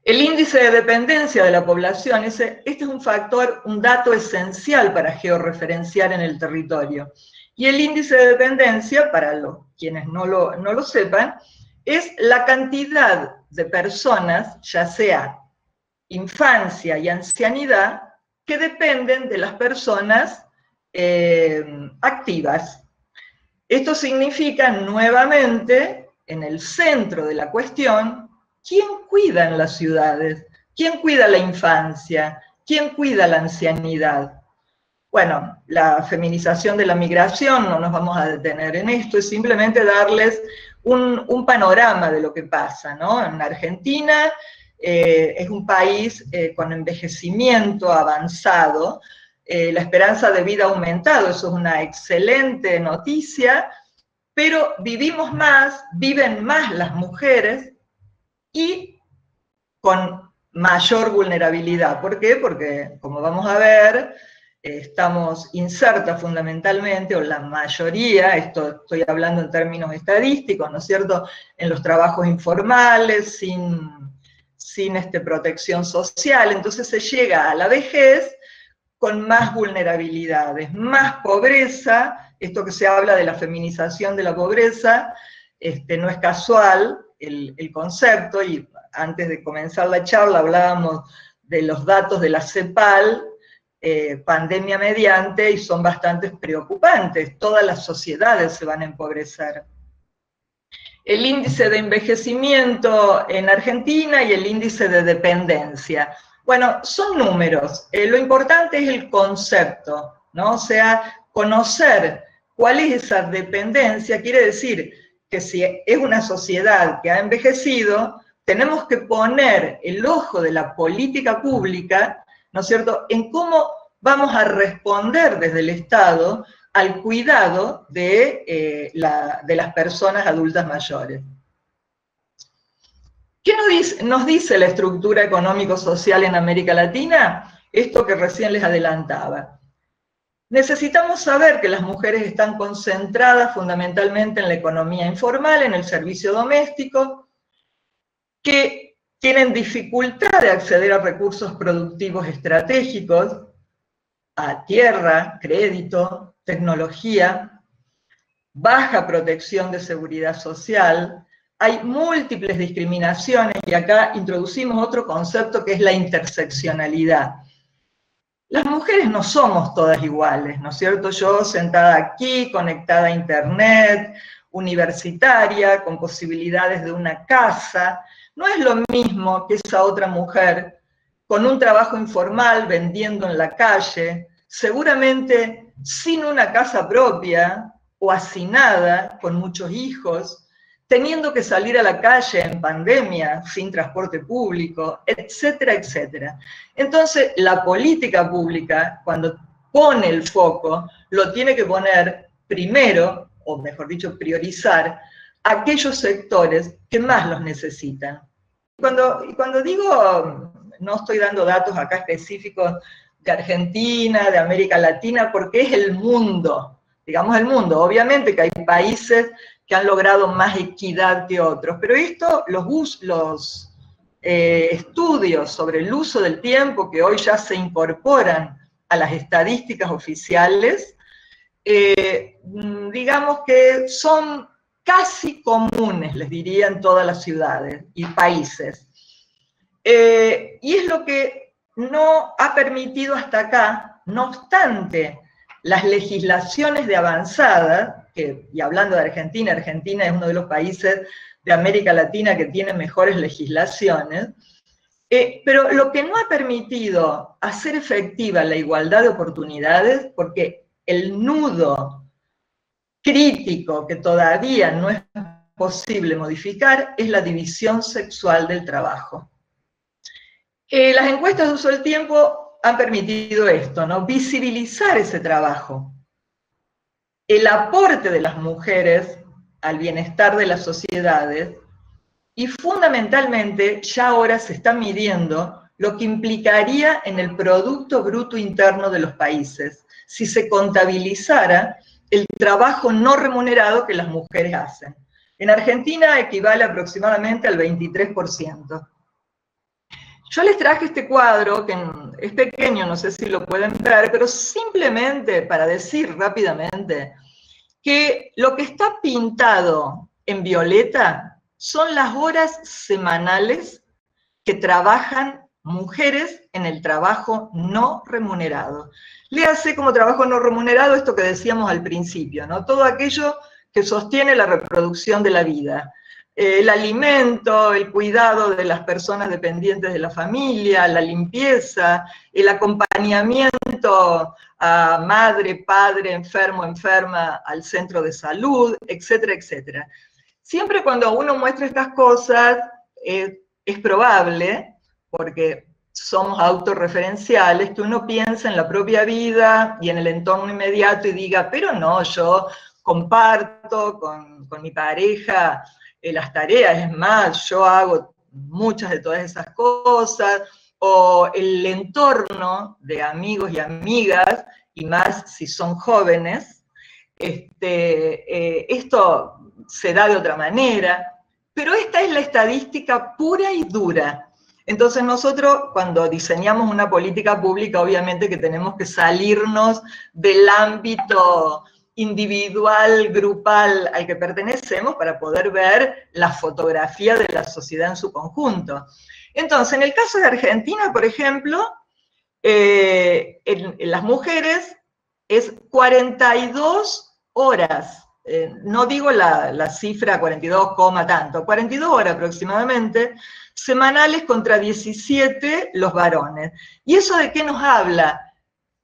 El índice de dependencia de la población, este es un factor, un dato esencial para georreferenciar en el territorio. Y el índice de dependencia, para quienes no lo sepan, es la cantidad de personas, ya sea infancia y ancianidad, que dependen de las personas activas. Esto significa, nuevamente, en el centro de la cuestión, ¿quién cuida en las ciudades? ¿Quién cuida la infancia? ¿Quién cuida la ancianidad? Bueno, la feminización de la migración, no nos vamos a detener en esto, es simplemente darles un panorama de lo que pasa, ¿no? En Argentina es un país con envejecimiento avanzado, la esperanza de vida ha aumentado, eso es una excelente noticia, pero vivimos más, viven más las mujeres y con mayor vulnerabilidad. ¿Por qué? Porque, como vamos a ver, estamos insertas fundamentalmente, o la mayoría, esto estoy hablando en términos estadísticos, ¿no es cierto?, en los trabajos informales, sin protección social, entonces se llega a la vejez con más vulnerabilidades, más pobreza. Esto que se habla de la feminización de la pobreza, no es casual el concepto, y antes de comenzar la charla hablábamos de los datos de la CEPAL, pandemia mediante, y son bastante preocupantes. Todas las sociedades se van a empobrecer. El índice de envejecimiento en Argentina y el índice de dependencia. Bueno, son números. Lo importante es el concepto, ¿no? O sea, conocer cuál es esa dependencia quiere decir que si es una sociedad que ha envejecido, tenemos que poner el ojo de la política pública, ¿no es cierto?, en cómo vamos a responder desde el Estado al cuidado de las personas adultas mayores. ¿Qué nos dice la estructura económico-social en América Latina? Esto que recién les adelantaba. Necesitamos saber que las mujeres están concentradas fundamentalmente en la economía informal, en el servicio doméstico, que tienen dificultad de acceder a recursos productivos estratégicos, a tierra, crédito, tecnología, baja protección de seguridad social, hay múltiples discriminaciones, y acá introducimos otro concepto que es la interseccionalidad. Las mujeres no somos todas iguales, ¿no es cierto? Yo sentada aquí, conectada a internet, universitaria, con posibilidades de una casa, no es lo mismo que esa otra mujer con un trabajo informal, vendiendo en la calle, seguramente sin una casa propia, o hacinada, con muchos hijos, teniendo que salir a la calle en pandemia, sin transporte público, etcétera, etcétera. Entonces, la política pública, cuando pone el foco, lo tiene que poner primero, o mejor dicho, priorizar, aquellos sectores que más los necesitan. Cuando digo, no estoy dando datos acá específicos de Argentina, de América Latina, porque es el mundo. digamos, el mundo. Obviamente que hay países que han logrado más equidad que otros, pero esto, los estudios sobre el uso del tiempo que hoy ya se incorporan a las estadísticas oficiales, digamos que son casi comunes, les diría, en todas las ciudades y países. Y es lo que no ha permitido hasta acá, no obstante las legislaciones de avanzada, y hablando de Argentina, Argentina es uno de los países de América Latina que tiene mejores legislaciones, pero lo que no ha permitido hacer efectiva la igualdad de oportunidades, porque el nudo crítico que todavía no es posible modificar, es la división sexual del trabajo. Las encuestas de uso del tiempo han permitido esto, ¿no? Visibilizar ese trabajo. El aporte de las mujeres al bienestar de las sociedades, y fundamentalmente ya ahora se está midiendo lo que implicaría en el Producto Bruto Interno de los países, si se contabilizara el trabajo no remunerado que las mujeres hacen. En Argentina equivale aproximadamente al 23%. Yo les traje este cuadro, que es pequeño, no sé si lo pueden ver, pero simplemente para decir rápidamente que lo que está pintado en violeta son las horas semanales que trabajan mujeres en el trabajo no remunerado. Léase como trabajo no remunerado esto que decíamos al principio, ¿no? Todo aquello que sostiene la reproducción de la vida. El alimento, el cuidado de las personas dependientes de la familia, la limpieza, el acompañamiento a madre, padre, enfermo, enferma, al centro de salud, etcétera, etcétera. Siempre cuando uno muestra estas cosas, es probable, porque somos autorreferenciales, que uno piensa en la propia vida y en el entorno inmediato y diga, pero no, yo comparto con mi pareja las tareas, es más, yo hago muchas de todas esas cosas, o el entorno de amigos y amigas, y más si son jóvenes, esto se da de otra manera, pero esta es la estadística pura y dura. Entonces nosotros cuando diseñamos una política pública, obviamente que tenemos que salirnos del ámbito individual, grupal al que pertenecemos para poder ver la fotografía de la sociedad en su conjunto. Entonces, en el caso de Argentina, por ejemplo, en las mujeres es 42 horas, no digo la cifra 42, tanto, 42 horas aproximadamente, semanales contra 17 los varones. ¿Y eso de qué nos habla?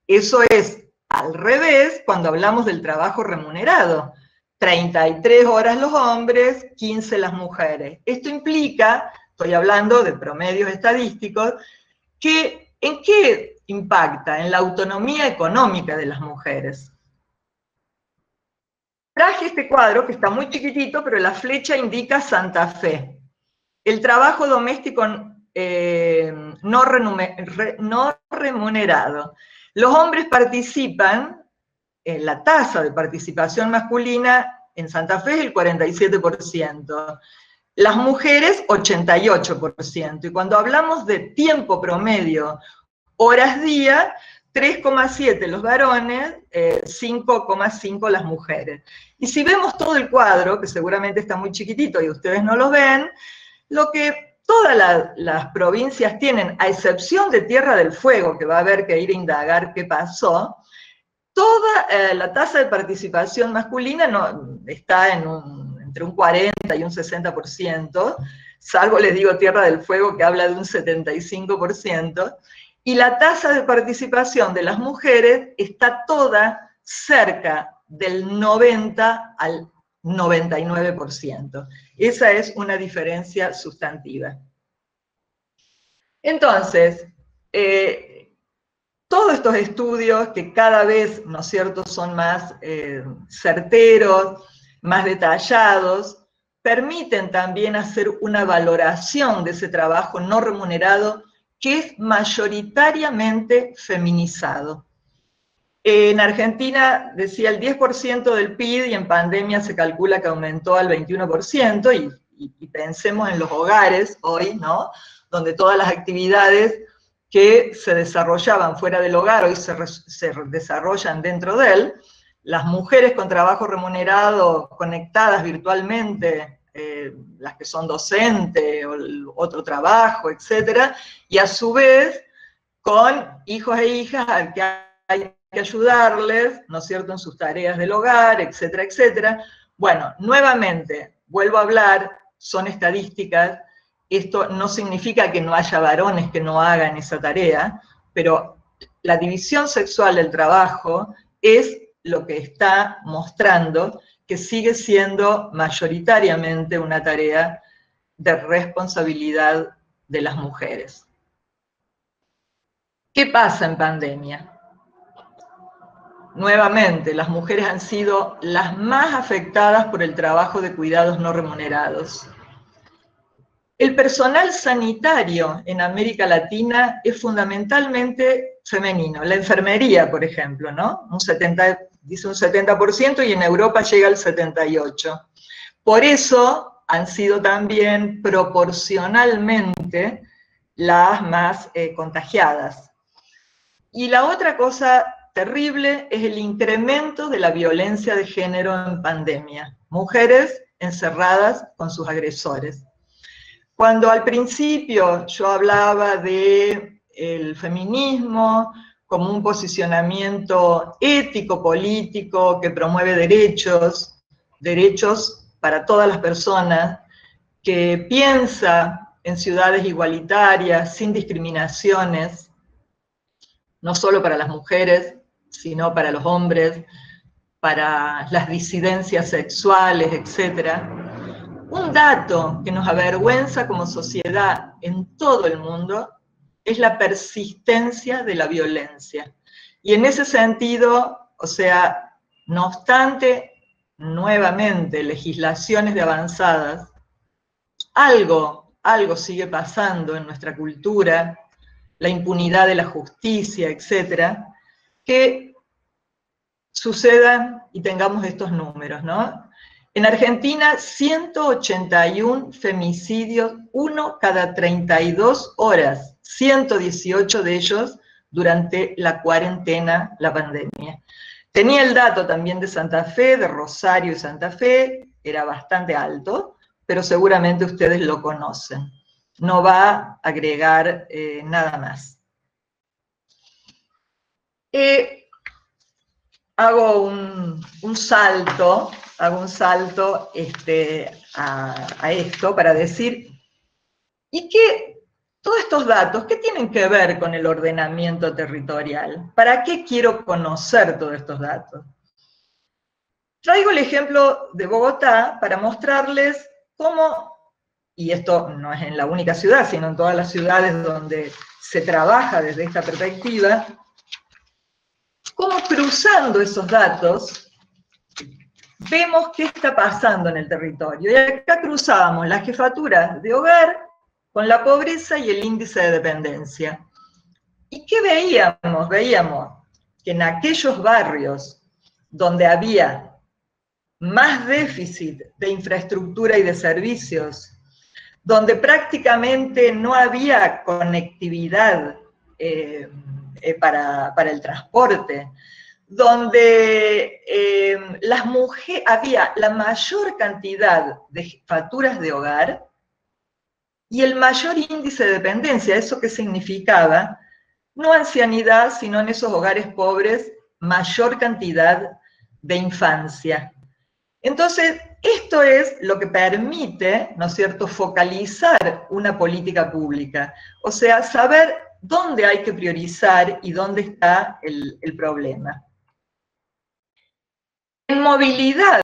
Eso es al revés cuando hablamos del trabajo remunerado. 33 horas los hombres, 15 las mujeres. Esto implica, estoy hablando de promedios estadísticos, que ¿en qué impacta? En la autonomía económica de las mujeres. Traje este cuadro que está muy chiquitito, pero la flecha indica Santa Fe. El trabajo doméstico no remunerado. Los hombres participan, la tasa de participación masculina en Santa Fe es el 47%, las mujeres 88%, y cuando hablamos de tiempo promedio, horas día, 3,7 los varones, 5,5 las mujeres. Y si vemos todo el cuadro, que seguramente está muy chiquitito y ustedes no lo ven, lo que todas las provincias tienen, a excepción de Tierra del Fuego, que va a haber que ir a indagar qué pasó, toda la tasa de participación masculina está entre un 40 y un 60%, salvo, les digo, Tierra del Fuego, que habla de un 75%, y la tasa de participación de las mujeres está toda cerca del 90 al 99%. Esa es una diferencia sustantiva. Entonces, todos estos estudios que cada vez, ¿no es cierto?, son más certeros, más detallados, permiten también hacer una valoración de ese trabajo no remunerado que es mayoritariamente feminizado. En Argentina, decía, el 10% del PIB, y en pandemia se calcula que aumentó al 21%, y pensemos en los hogares hoy, ¿no? Donde todas las actividades que se desarrollaban fuera del hogar hoy se desarrollan dentro de él. Las mujeres con trabajo remunerado conectadas virtualmente, las que son docentes o otro trabajo, etcétera, y a su vez con hijos e hijas al que hay que ayudarles, ¿no es cierto?, en sus tareas del hogar, etcétera, etcétera. Bueno, nuevamente, vuelvo a hablar, son estadísticas, esto no significa que no haya varones que no hagan esa tarea, pero la división sexual del trabajo es lo que está mostrando que sigue siendo mayoritariamente una tarea de responsabilidad de las mujeres. ¿Qué pasa en pandemia? Nuevamente, las mujeres han sido las más afectadas por el trabajo de cuidados no remunerados. El personal sanitario en América Latina es fundamentalmente femenino. La enfermería, por ejemplo, ¿no? Dice un 70% y en Europa llega al 78%. Por eso han sido también proporcionalmente las más contagiadas. Y la otra cosa terrible es el incremento de la violencia de género en pandemia. Mujeres encerradas con sus agresores. Cuando al principio yo hablaba del feminismo como un posicionamiento ético, político, que promueve derechos para todas las personas, que piensa en ciudades igualitarias, sin discriminaciones, no solo para las mujeres, sino para los hombres, para las disidencias sexuales, etc. Un dato que nos avergüenza como sociedad en todo el mundo es la persistencia de la violencia. Y en ese sentido, o sea, no obstante, nuevamente, legislaciones de avanzadas, algo sigue pasando en nuestra cultura, la impunidad de la justicia, etcétera, que sucedan y tengamos estos números, ¿no? En Argentina, 181 femicidios, 1 cada 32 horas, 118 de ellos durante la cuarentena, la pandemia. Tenía el dato también de Santa Fe, de Rosario y Santa Fe, era bastante alto, pero seguramente ustedes lo conocen. No va a agregar nada más. Hago un salto a esto para decir, ¿y qué? Todos estos datos, ¿qué tienen que ver con el ordenamiento territorial? ¿Para qué quiero conocer todos estos datos? Traigo el ejemplo de Bogotá para mostrarles cómo, y esto no es en la única ciudad, sino en todas las ciudades donde se trabaja desde esta perspectiva, cómo cruzando esos datos vemos qué está pasando en el territorio. Y acá cruzábamos la jefatura de hogar con la pobreza y el índice de dependencia. ¿Y qué veíamos? Veíamos que en aquellos barrios donde había más déficit de infraestructura y de servicios, donde prácticamente no había conectividad para el transporte, donde había la mayor cantidad de jefaturas de hogar y el mayor índice de dependencia. ¿Eso qué significaba? No ancianidad, sino en esos hogares pobres, mayor cantidad de infancia. Entonces, esto es lo que permite, ¿no es cierto?, focalizar una política pública. O sea, saber dónde hay que priorizar y dónde está el problema. En movilidad,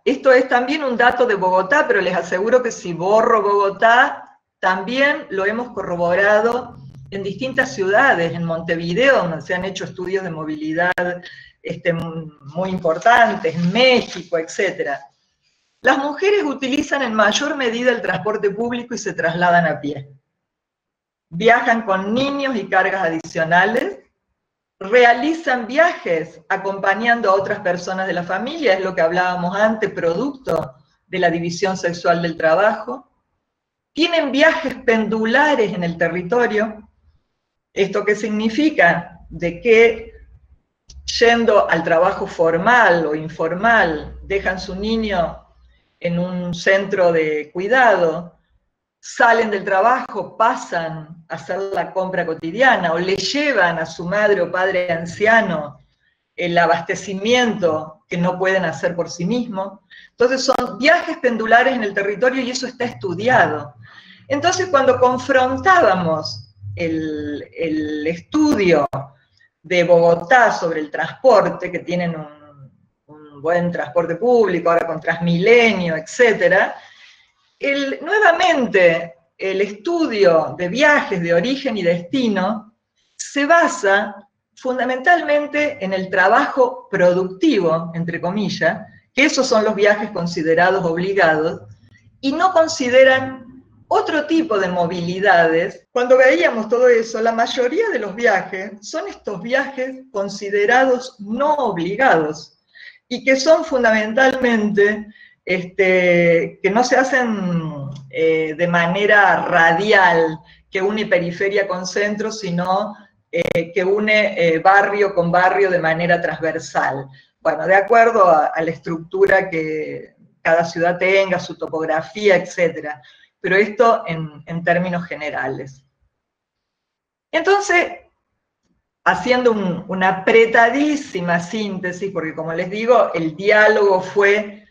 esto es también un dato de Bogotá, pero les aseguro que si borro Bogotá, también lo hemos corroborado en distintas ciudades, en Montevideo, donde se han hecho estudios de movilidad muy importantes, en México, etc. Las mujeres utilizan en mayor medida el transporte público y se trasladan a pie. Viajan con niños y cargas adicionales, realizan viajes acompañando a otras personas de la familia, es lo que hablábamos antes, producto de la división sexual del trabajo. Tienen viajes pendulares en el territorio. ¿Esto qué significa? De que yendo al trabajo formal o informal, dejan su niño en un centro de cuidado, salen del trabajo, pasan a hacer la compra cotidiana o le llevan a su madre o padre anciano el abastecimiento que no pueden hacer por sí mismos. Entonces son viajes pendulares en el territorio y eso está estudiado. Entonces cuando confrontábamos el estudio de Bogotá sobre el transporte, que tienen un buen transporte público, ahora con Transmilenio, etcétera, nuevamente, el estudio de viajes de origen y destino se basa fundamentalmente en el trabajo productivo, entre comillas, que esos son los viajes considerados obligados, y no consideran otro tipo de movilidades. Cuando veíamos todo eso, la mayoría de los viajes son estos viajes considerados no obligados, y que son fundamentalmente que no se hacen de manera radial, que une periferia con centro, sino que une barrio con barrio de manera transversal. Bueno, de acuerdo a la estructura que cada ciudad tenga, su topografía, etc. Pero esto en términos generales. Entonces, haciendo una apretadísima síntesis, porque como les digo, el diálogo fue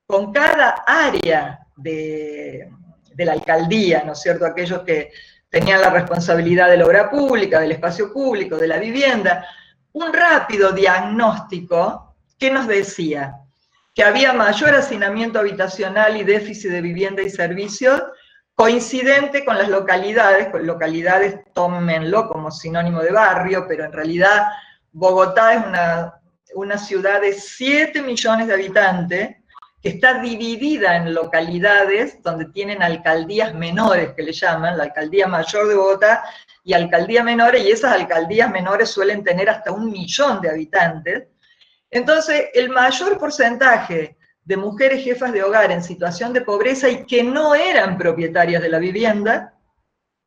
con cada área de la alcaldía, ¿no es cierto? Aquellos que tenían la responsabilidad de la obra pública, del espacio público, de la vivienda, un rápido diagnóstico que nos decía que había mayor hacinamiento habitacional y déficit de vivienda y servicios coincidente con las localidades tómenlo como sinónimo de barrio, pero en realidad Bogotá es una ciudad de 7 millones de habitantes, que está dividida en localidades donde tienen alcaldías menores, que le llaman, la alcaldía mayor de Bogotá y alcaldía menores, y esas alcaldías menores suelen tener hasta 1 millón de habitantes. Entonces, el mayor porcentaje de mujeres jefas de hogar en situación de pobreza y que no eran propietarias de la vivienda,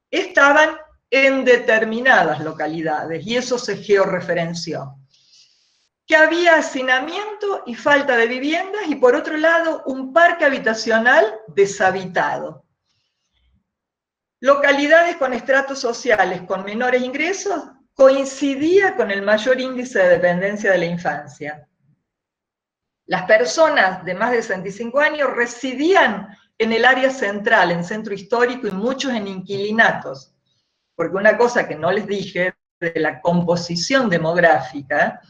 estaban en determinadas localidades, y eso se georreferenció. Que había hacinamiento y falta de viviendas, y por otro lado, un parque habitacional deshabitado. Localidades con estratos sociales con menores ingresos coincidía con el mayor índice de dependencia de la infancia. Las personas de más de 65 años residían en el área central, en centro histórico, y muchos en inquilinatos. Porque una cosa que no les dije de la composición demográfica,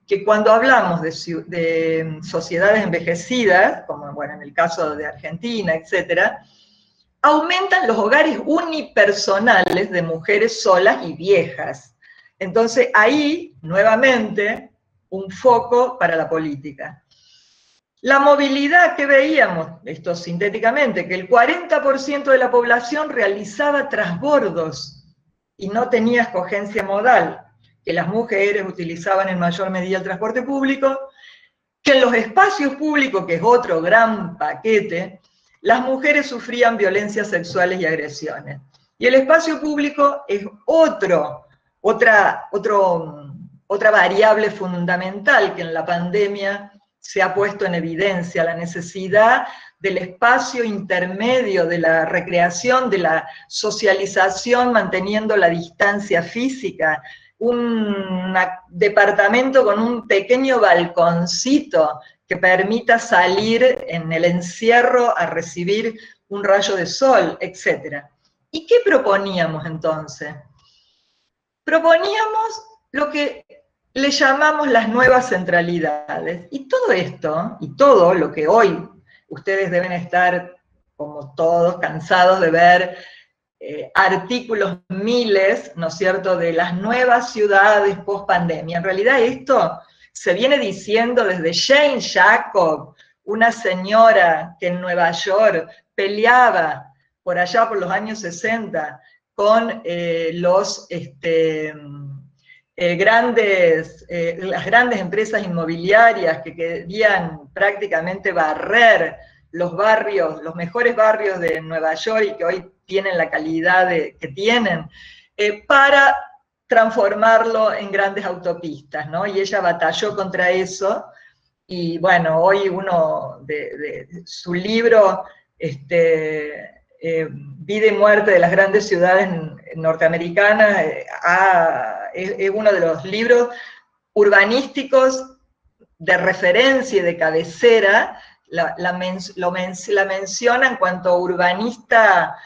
que cuando hablamos de sociedades envejecidas, como bueno, en el caso de Argentina, etc., aumentan los hogares unipersonales de mujeres solas y viejas. Entonces ahí, nuevamente, un foco para la política. La movilidad que veíamos, esto sintéticamente, que el 40% de la población realizaba transbordos y no tenía escogencia modal, que las mujeres utilizaban en mayor medida el transporte público, que en los espacios públicos, que es otro gran paquete, las mujeres sufrían violencias sexuales y agresiones. Y el espacio público es otra variable fundamental que en la pandemia se ha puesto en evidencia, la necesidad del espacio intermedio, de la recreación, de la socialización, manteniendo la distancia física, un departamento con un pequeño balconcito que permita salir en el encierro a recibir un rayo de sol, etc. ¿Y qué proponíamos entonces? Proponíamos lo que le llamamos las nuevas centralidades. Y todo esto, y todo lo que hoy ustedes deben estar, como todos, cansados de ver artículos miles, ¿no es cierto?, de las nuevas ciudades post-pandemia. En realidad esto se viene diciendo desde Jane Jacob, una señora que en Nueva York peleaba por allá por los años 60 con las grandes empresas inmobiliarias que querían prácticamente barrer los barrios, los mejores barrios de Nueva York y que hoy tienen la calidad que tienen, para transformarlo en grandes autopistas, ¿no? Y ella batalló contra eso, y bueno, hoy uno de su libro, Vida y muerte de las grandes ciudades norteamericanas, es uno de los libros urbanísticos de referencia y de cabecera. La menciona en cuanto urbanista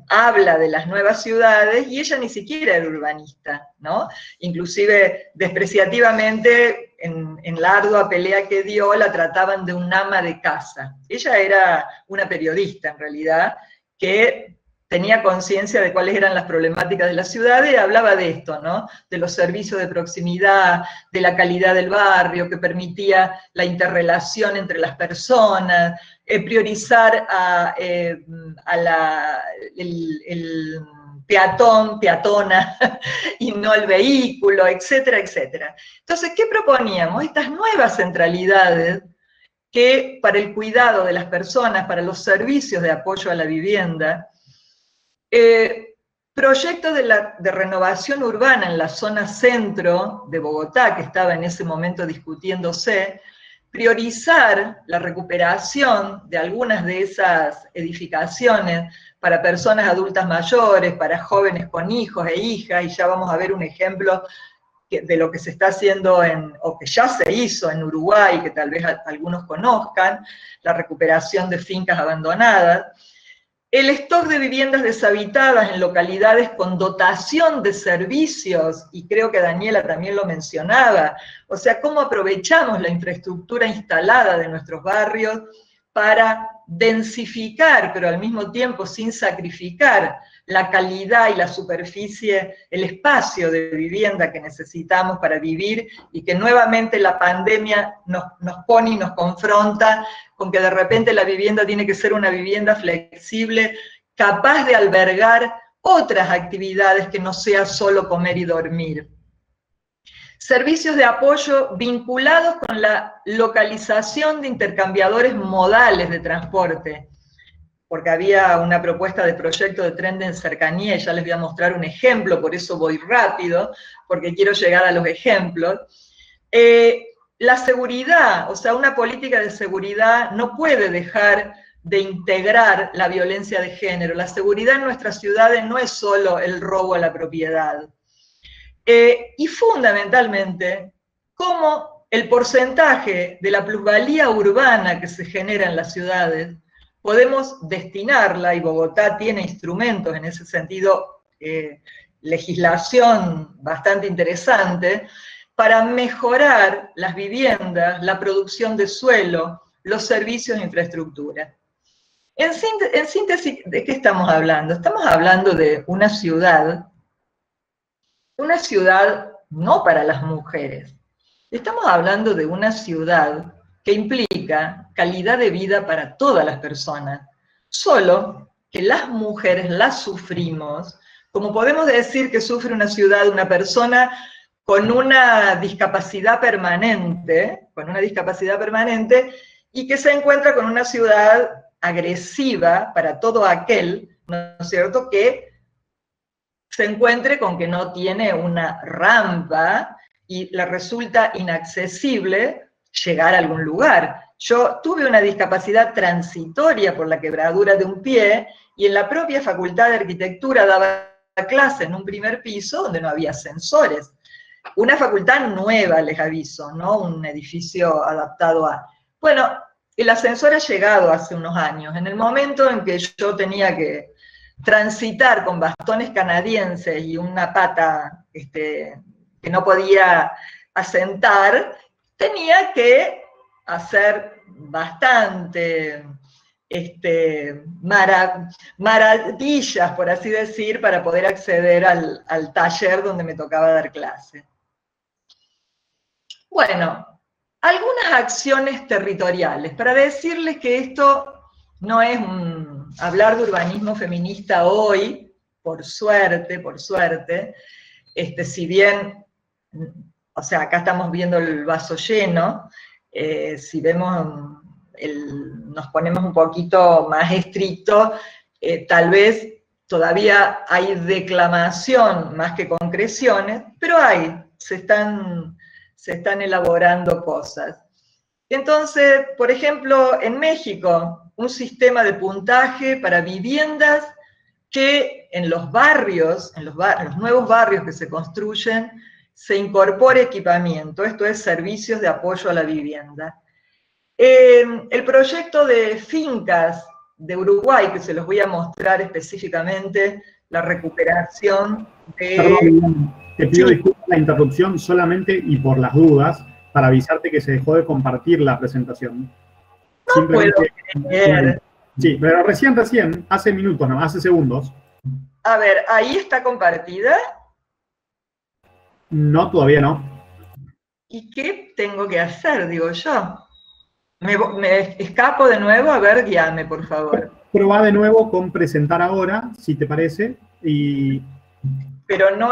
habla de las nuevas ciudades, y ella ni siquiera era urbanista, ¿no? Inclusive despreciativamente, en la ardua pelea que dio, la trataban de un ama de casa. Ella era una periodista, en realidad, que tenía conciencia de cuáles eran las problemáticas de la ciudad, y hablaba de esto, ¿no? De los servicios de proximidad, de la calidad del barrio, que permitía la interrelación entre las personas, priorizar el peatón, peatona, y no el vehículo, etcétera, etcétera. Entonces, ¿qué proponíamos? Estas nuevas centralidades que para el cuidado de las personas, para los servicios de apoyo a la vivienda, proyectos de renovación urbana en la zona centro de Bogotá, que estaba en ese momento discutiéndose, priorizar la recuperación de algunas de esas edificaciones para personas adultas mayores, para jóvenes con hijos e hijas, y ya vamos a ver un ejemplo de lo que se está haciendo o que ya se hizo en Uruguay, que tal vez algunos conozcan, la recuperación de fincas abandonadas. El stock de viviendas deshabitadas en localidades con dotación de servicios, y creo que Daniela también lo mencionaba, o sea, cómo aprovechamos la infraestructura instalada de nuestros barrios para densificar, pero al mismo tiempo sin sacrificar la calidad y la superficie, el espacio de vivienda que necesitamos para vivir, y que nuevamente la pandemia nos pone y nos confronta con que de repente la vivienda tiene que ser una vivienda flexible, capaz de albergar otras actividades que no sea solo comer y dormir. Servicios de apoyo vinculados con la localización de intercambiadores modales de transporte, porque había una propuesta de proyecto de tren de cercanía, y ya les voy a mostrar un ejemplo, por eso voy rápido, porque quiero llegar a los ejemplos. La seguridad, o sea, una política de seguridad no puede dejar de integrar la violencia de género. La seguridad en nuestras ciudades no es solo el robo a la propiedad. Y fundamentalmente, cómo el porcentaje de la plusvalía urbana que se genera en las ciudades podemos destinarla, y Bogotá tiene instrumentos en ese sentido, legislación bastante interesante, para mejorar las viviendas, la producción de suelo, los servicios de infraestructura. En síntesis, ¿de qué estamos hablando? Estamos hablando de una ciudad no para las mujeres. Estamos hablando de una ciudad que implica calidad de vida para todas las personas, solo que las mujeres las sufrimos, como podemos decir que sufre una ciudad una persona con una discapacidad permanente, y que se encuentra con una ciudad agresiva para todo aquel, ¿no es cierto?, que se encuentre con que no tiene una rampa y le resulta inaccesible llegar a algún lugar. Yo tuve una discapacidad transitoria por la quebradura de un pie, y en la propia Facultad de Arquitectura daba clase en un primer piso donde no había ascensores. Una facultad nueva, les aviso, ¿no? Un edificio adaptado a... Bueno, el ascensor ha llegado hace unos años. En el momento en que yo tenía que transitar con bastones canadienses y una pata que no podía asentar, tenía que hacer bastante maravillas, por así decir, para poder acceder al taller donde me tocaba dar clase. Bueno, algunas acciones territoriales, para decirles que esto no es hablar de urbanismo feminista hoy, por suerte, si bien, o sea, acá estamos viendo el vaso lleno, si vemos, nos ponemos un poquito más estrictos, tal vez todavía hay declamación más que concreciones, pero se están elaborando cosas. Entonces, por ejemplo, en México, un sistema de puntaje para viviendas que en los barrios, en los nuevos barrios que se construyen, se incorpore equipamiento, esto es servicios de apoyo a la vivienda. El proyecto de fincas de Uruguay, que se los voy a mostrar específicamente, la recuperación de... Perdón, te pido disculpas la interrupción solamente y por las dudas, para avisarte que se dejó de compartir la presentación. No puedo creer. Sí, pero recién, hace minutos, no, hace segundos. A ver, ¿ahí está compartida? No, todavía no. ¿Y qué tengo que hacer, digo yo? Me escapo de nuevo, a ver, guíame, por favor. Probá de nuevo con presentar ahora, si te parece, y... Pero no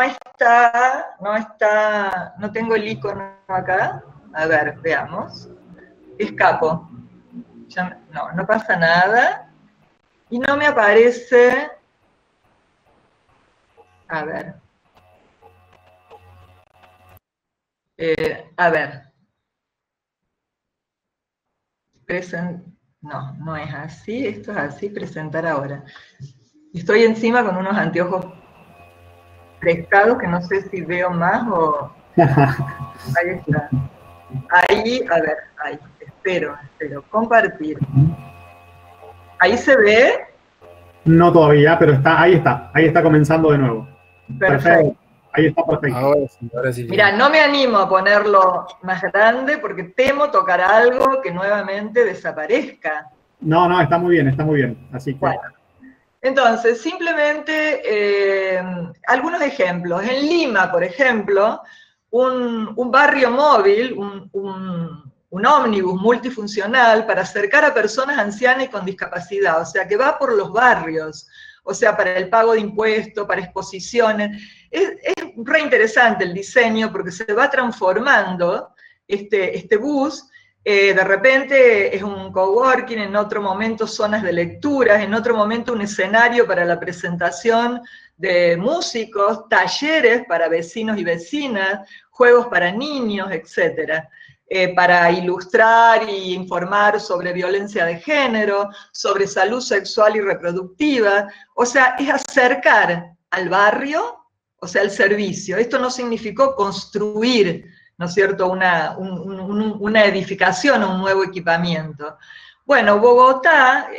tengo el icono acá. A ver, veamos. Escapo. No pasa nada. Y no me aparece... A ver. A ver. No es así. Esto es así, presentar ahora. Estoy encima con unos anteojos prestados que no sé si veo más o... Ahí está. Ahí, a ver, ahí. Espero. Compartir. ¿Ahí se ve? No todavía, pero ahí está comenzando de nuevo. Perfecto. Ahí está perfecto. Ahora sí. Mira, no me animo a ponerlo más grande porque temo tocar algo que nuevamente desaparezca. No, está muy bien. Así que... Bueno, entonces, simplemente algunos ejemplos. En Lima, por ejemplo, un barrio móvil, un ómnibus multifuncional para acercar a personas ancianas y con discapacidad, o sea, que va por los barrios, o sea, para el pago de impuestos, para exposiciones. Es re interesante el diseño porque se va transformando este bus. De repente es un coworking, en otro momento zonas de lecturas, en otro momento un escenario para la presentación de músicos, talleres para vecinos y vecinas, juegos para niños, etc. Para ilustrar e informar sobre violencia de género, sobre salud sexual y reproductiva. O sea, es acercar al barrio, o sea, el servicio. Esto no significó construir, ¿no es cierto?, una edificación o un nuevo equipamiento. Bueno, Bogotá,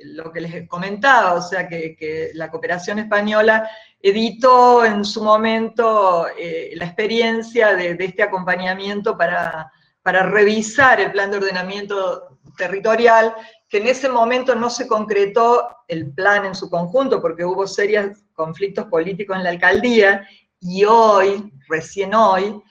lo que les comentaba, o sea, que la cooperación española editó en su momento la experiencia de este acompañamiento para revisar el plan de ordenamiento territorial, que en ese momento no se concretó el plan en su conjunto porque hubo serios conflictos políticos en la alcaldía, y hoy, recién hoy,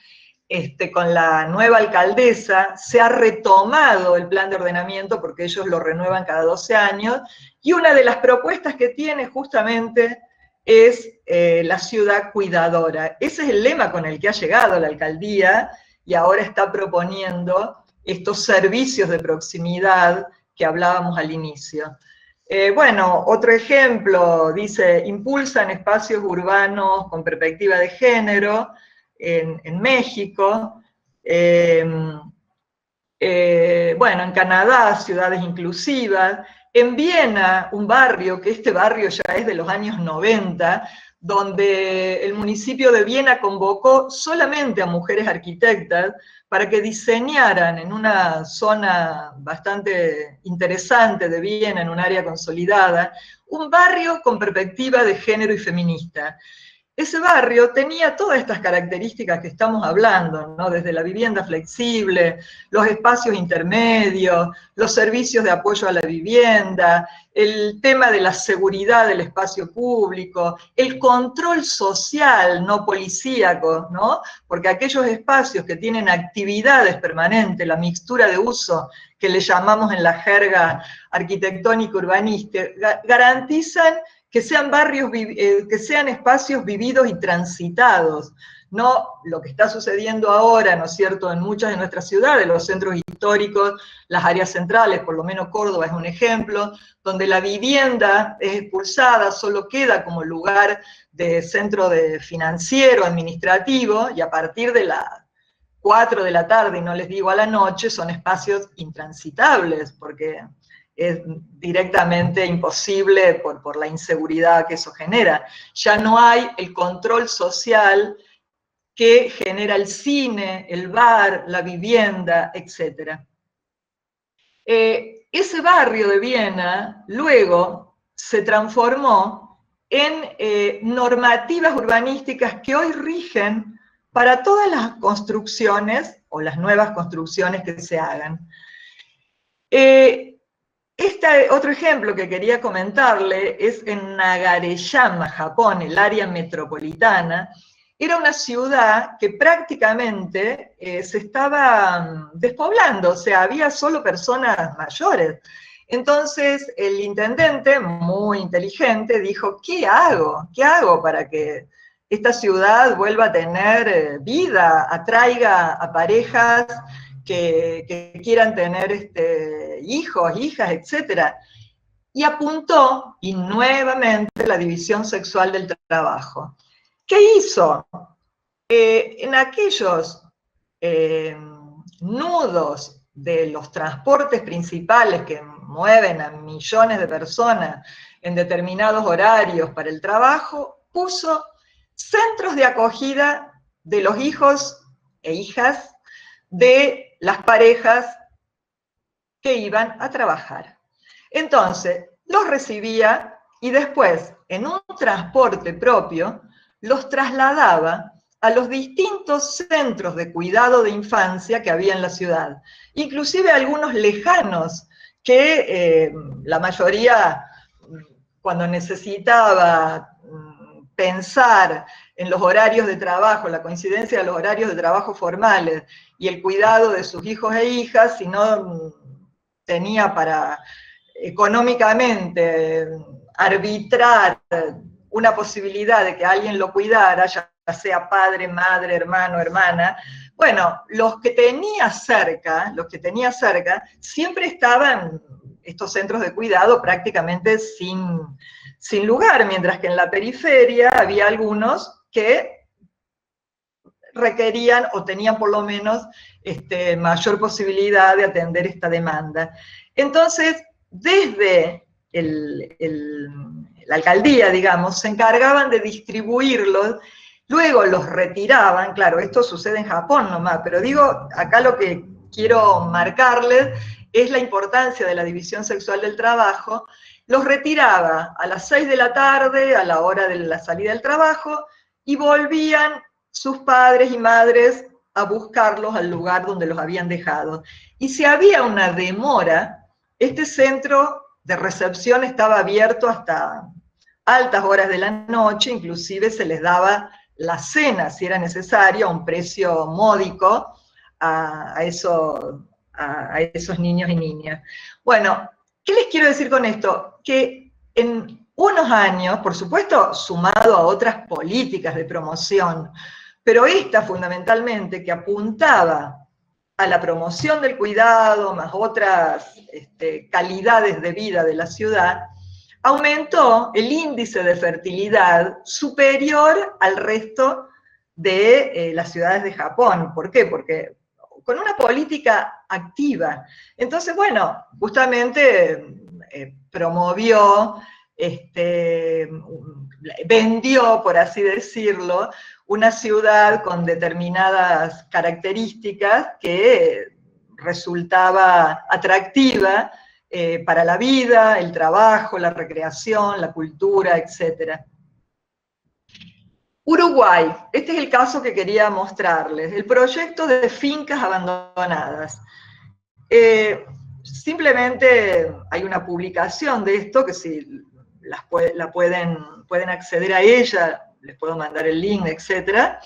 con la nueva alcaldesa, se ha retomado el plan de ordenamiento porque ellos lo renuevan cada 12 años, y una de las propuestas que tiene justamente es la ciudad cuidadora. Ese es el lema con el que ha llegado la alcaldía, y ahora está proponiendo estos servicios de proximidad que hablábamos al inicio. Bueno, otro ejemplo, dice, impulsan espacios urbanos con perspectiva de género en México. Bueno, en Canadá, ciudades inclusivas. En Viena, un barrio, que este barrio ya es de los años 90, donde el municipio de Viena convocó solamente a mujeres arquitectas para que diseñaran en una zona bastante interesante de Viena, en un área consolidada, un barrio con perspectiva de género y feminista. Ese barrio tenía todas estas características que estamos hablando, ¿no? Desde la vivienda flexible, los espacios intermedios, los servicios de apoyo a la vivienda, el tema de la seguridad del espacio público, el control social no policíaco, ¿no? Porque aquellos espacios que tienen actividades permanentes, la mixtura de uso que le llamamos en la jerga arquitectónica urbanística, garantizan que sean barrios, que sean espacios vividos y transitados, no lo que está sucediendo ahora, ¿no es cierto?, en muchas de nuestras ciudades, los centros históricos, las áreas centrales, por lo menos Córdoba es un ejemplo, donde la vivienda es expulsada, solo queda como lugar de centro de financiero, administrativo, y a partir de las 4 de la tarde, y no les digo a la noche, son espacios intransitables, porque es directamente imposible por la inseguridad que eso genera. Ya no hay el control social que genera el cine, el bar, la vivienda, etc. Ese barrio de Viena luego se transformó en normativas urbanísticas que hoy rigen para todas las construcciones o las nuevas construcciones que se hagan. Otro ejemplo que quería comentarle es en Nagareyama, Japón, el área metropolitana. Era una ciudad que prácticamente se estaba despoblando, o sea, había solo personas mayores. Entonces el intendente, muy inteligente, dijo, ¿qué hago? ¿Qué hago para que esta ciudad vuelva a tener vida, atraiga a parejas que quieran tener hijos, hijas, etc.? Y apuntó, y nuevamente, la división sexual del trabajo. ¿Qué hizo? En aquellos nudos de los transportes principales que mueven a millones de personas en determinados horarios para el trabajo, puso centros de acogida de los hijos e hijas de las parejas que iban a trabajar. Entonces, los recibía y después, en un transporte propio, los trasladaba a los distintos centros de cuidado de infancia que había en la ciudad, inclusive algunos lejanos, que la mayoría, cuando necesitaba pensar en los horarios de trabajo, la coincidencia de los horarios de trabajo formales y el cuidado de sus hijos e hijas, si no tenía para económicamente arbitrar una posibilidad de que alguien lo cuidara, ya sea padre, madre, hermano, hermana, bueno, los que tenía cerca, siempre estaban estos centros de cuidado prácticamente sin lugar, mientras que en la periferia había algunos que requerían o tenían por lo menos mayor posibilidad de atender esta demanda. Entonces, desde la alcaldía, digamos, se encargaban de distribuirlos, luego los retiraban, claro, esto sucede en Japón nomás, pero digo, acá lo que quiero marcarles es la importancia de la división sexual del trabajo. Los retiraba a las 6 de la tarde, a la hora de la salida del trabajo, y volvían sus padres y madres a buscarlos al lugar donde los habían dejado. Y si había una demora, este centro de recepción estaba abierto hasta altas horas de la noche, inclusive se les daba la cena, si era necesario, a un precio módico a esos niños y niñas. Bueno, ¿qué les quiero decir con esto? Que en unos años, por supuesto, sumado a otras políticas de promoción, pero esta fundamentalmente, que apuntaba a la promoción del cuidado, más otras calidades de vida de la ciudad, aumentó el índice de fertilidad superior al resto de las ciudades de Japón. ¿Por qué? Porque con una política activa. Entonces, bueno, justamente promovió, vendió, por así decirlo, una ciudad con determinadas características que resultaba atractiva para la vida, el trabajo, la recreación, la cultura, etc. Uruguay, este es el caso que quería mostrarles, el proyecto de fincas abandonadas. Simplemente hay una publicación de esto, que si pueden acceder a ella, les puedo mandar el link, etc.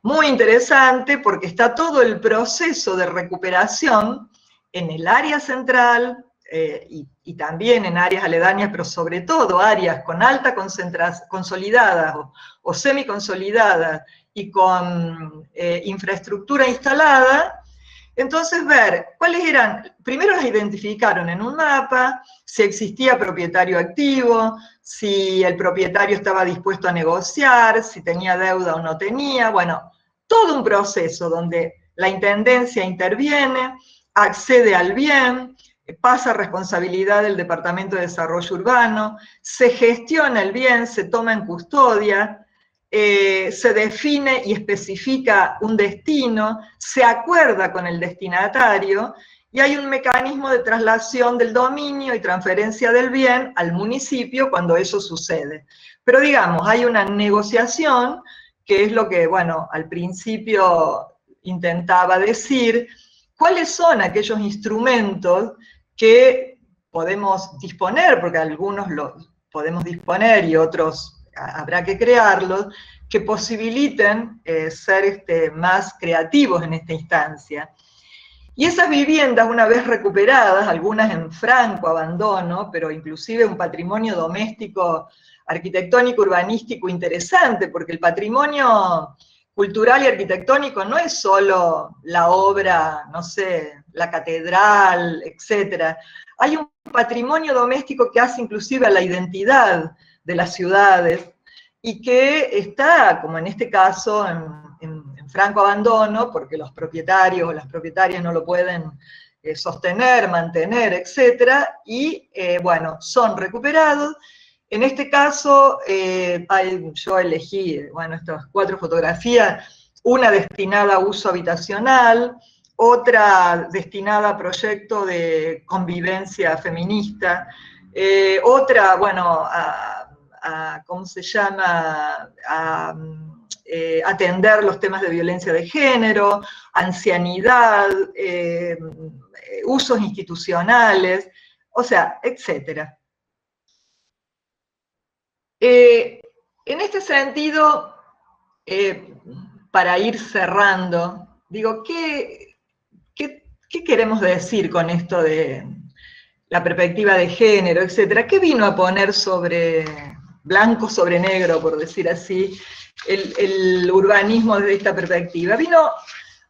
Muy interesante porque está todo el proceso de recuperación en el área central, y también en áreas aledañas, pero sobre todo áreas con alta concentración, consolidadas o semiconsolidadas y con infraestructura instalada. Entonces ver cuáles eran, primero las identificaron en un mapa, si existía propietario activo, si el propietario estaba dispuesto a negociar, si tenía deuda o no tenía, bueno, todo un proceso donde la intendencia interviene, accede al bien, pasa responsabilidad del Departamento de Desarrollo Urbano, se gestiona el bien, se toma en custodia, se define y especifica un destino, se acuerda con el destinatario y hay un mecanismo de traslación del dominio y transferencia del bien al municipio cuando eso sucede. Pero digamos, hay una negociación, que es lo que, bueno, al principio intentaba decir, cuáles son aquellos instrumentos que podemos disponer, porque algunos los podemos disponer y otros habrá que crearlos, que posibiliten ser más creativos en esta instancia. Y esas viviendas, una vez recuperadas, algunas en franco abandono, pero inclusive un patrimonio doméstico, arquitectónico, urbanístico interesante, porque el patrimonio cultural y arquitectónico no es solo la obra, no sé, la catedral, etc. Hay un patrimonio doméstico que hace inclusive a la identidad de las ciudades, y que está, como en este caso, en franco abandono, porque los propietarios o las propietarias no lo pueden sostener, mantener, etc., y bueno, son recuperados. En este caso, yo elegí, bueno, estas 4 fotografías, una destinada a uso habitacional, otra destinada a proyecto de convivencia feminista, otra, bueno, ¿cómo se llama?, a atender los temas de violencia de género, ancianidad, usos institucionales, o sea, etcétera. En este sentido, para ir cerrando, digo, ¿qué queremos decir con esto de la perspectiva de género, etcétera? ¿Qué vino a poner sobre blanco sobre negro, por decir así, el urbanismo desde esta perspectiva? Vino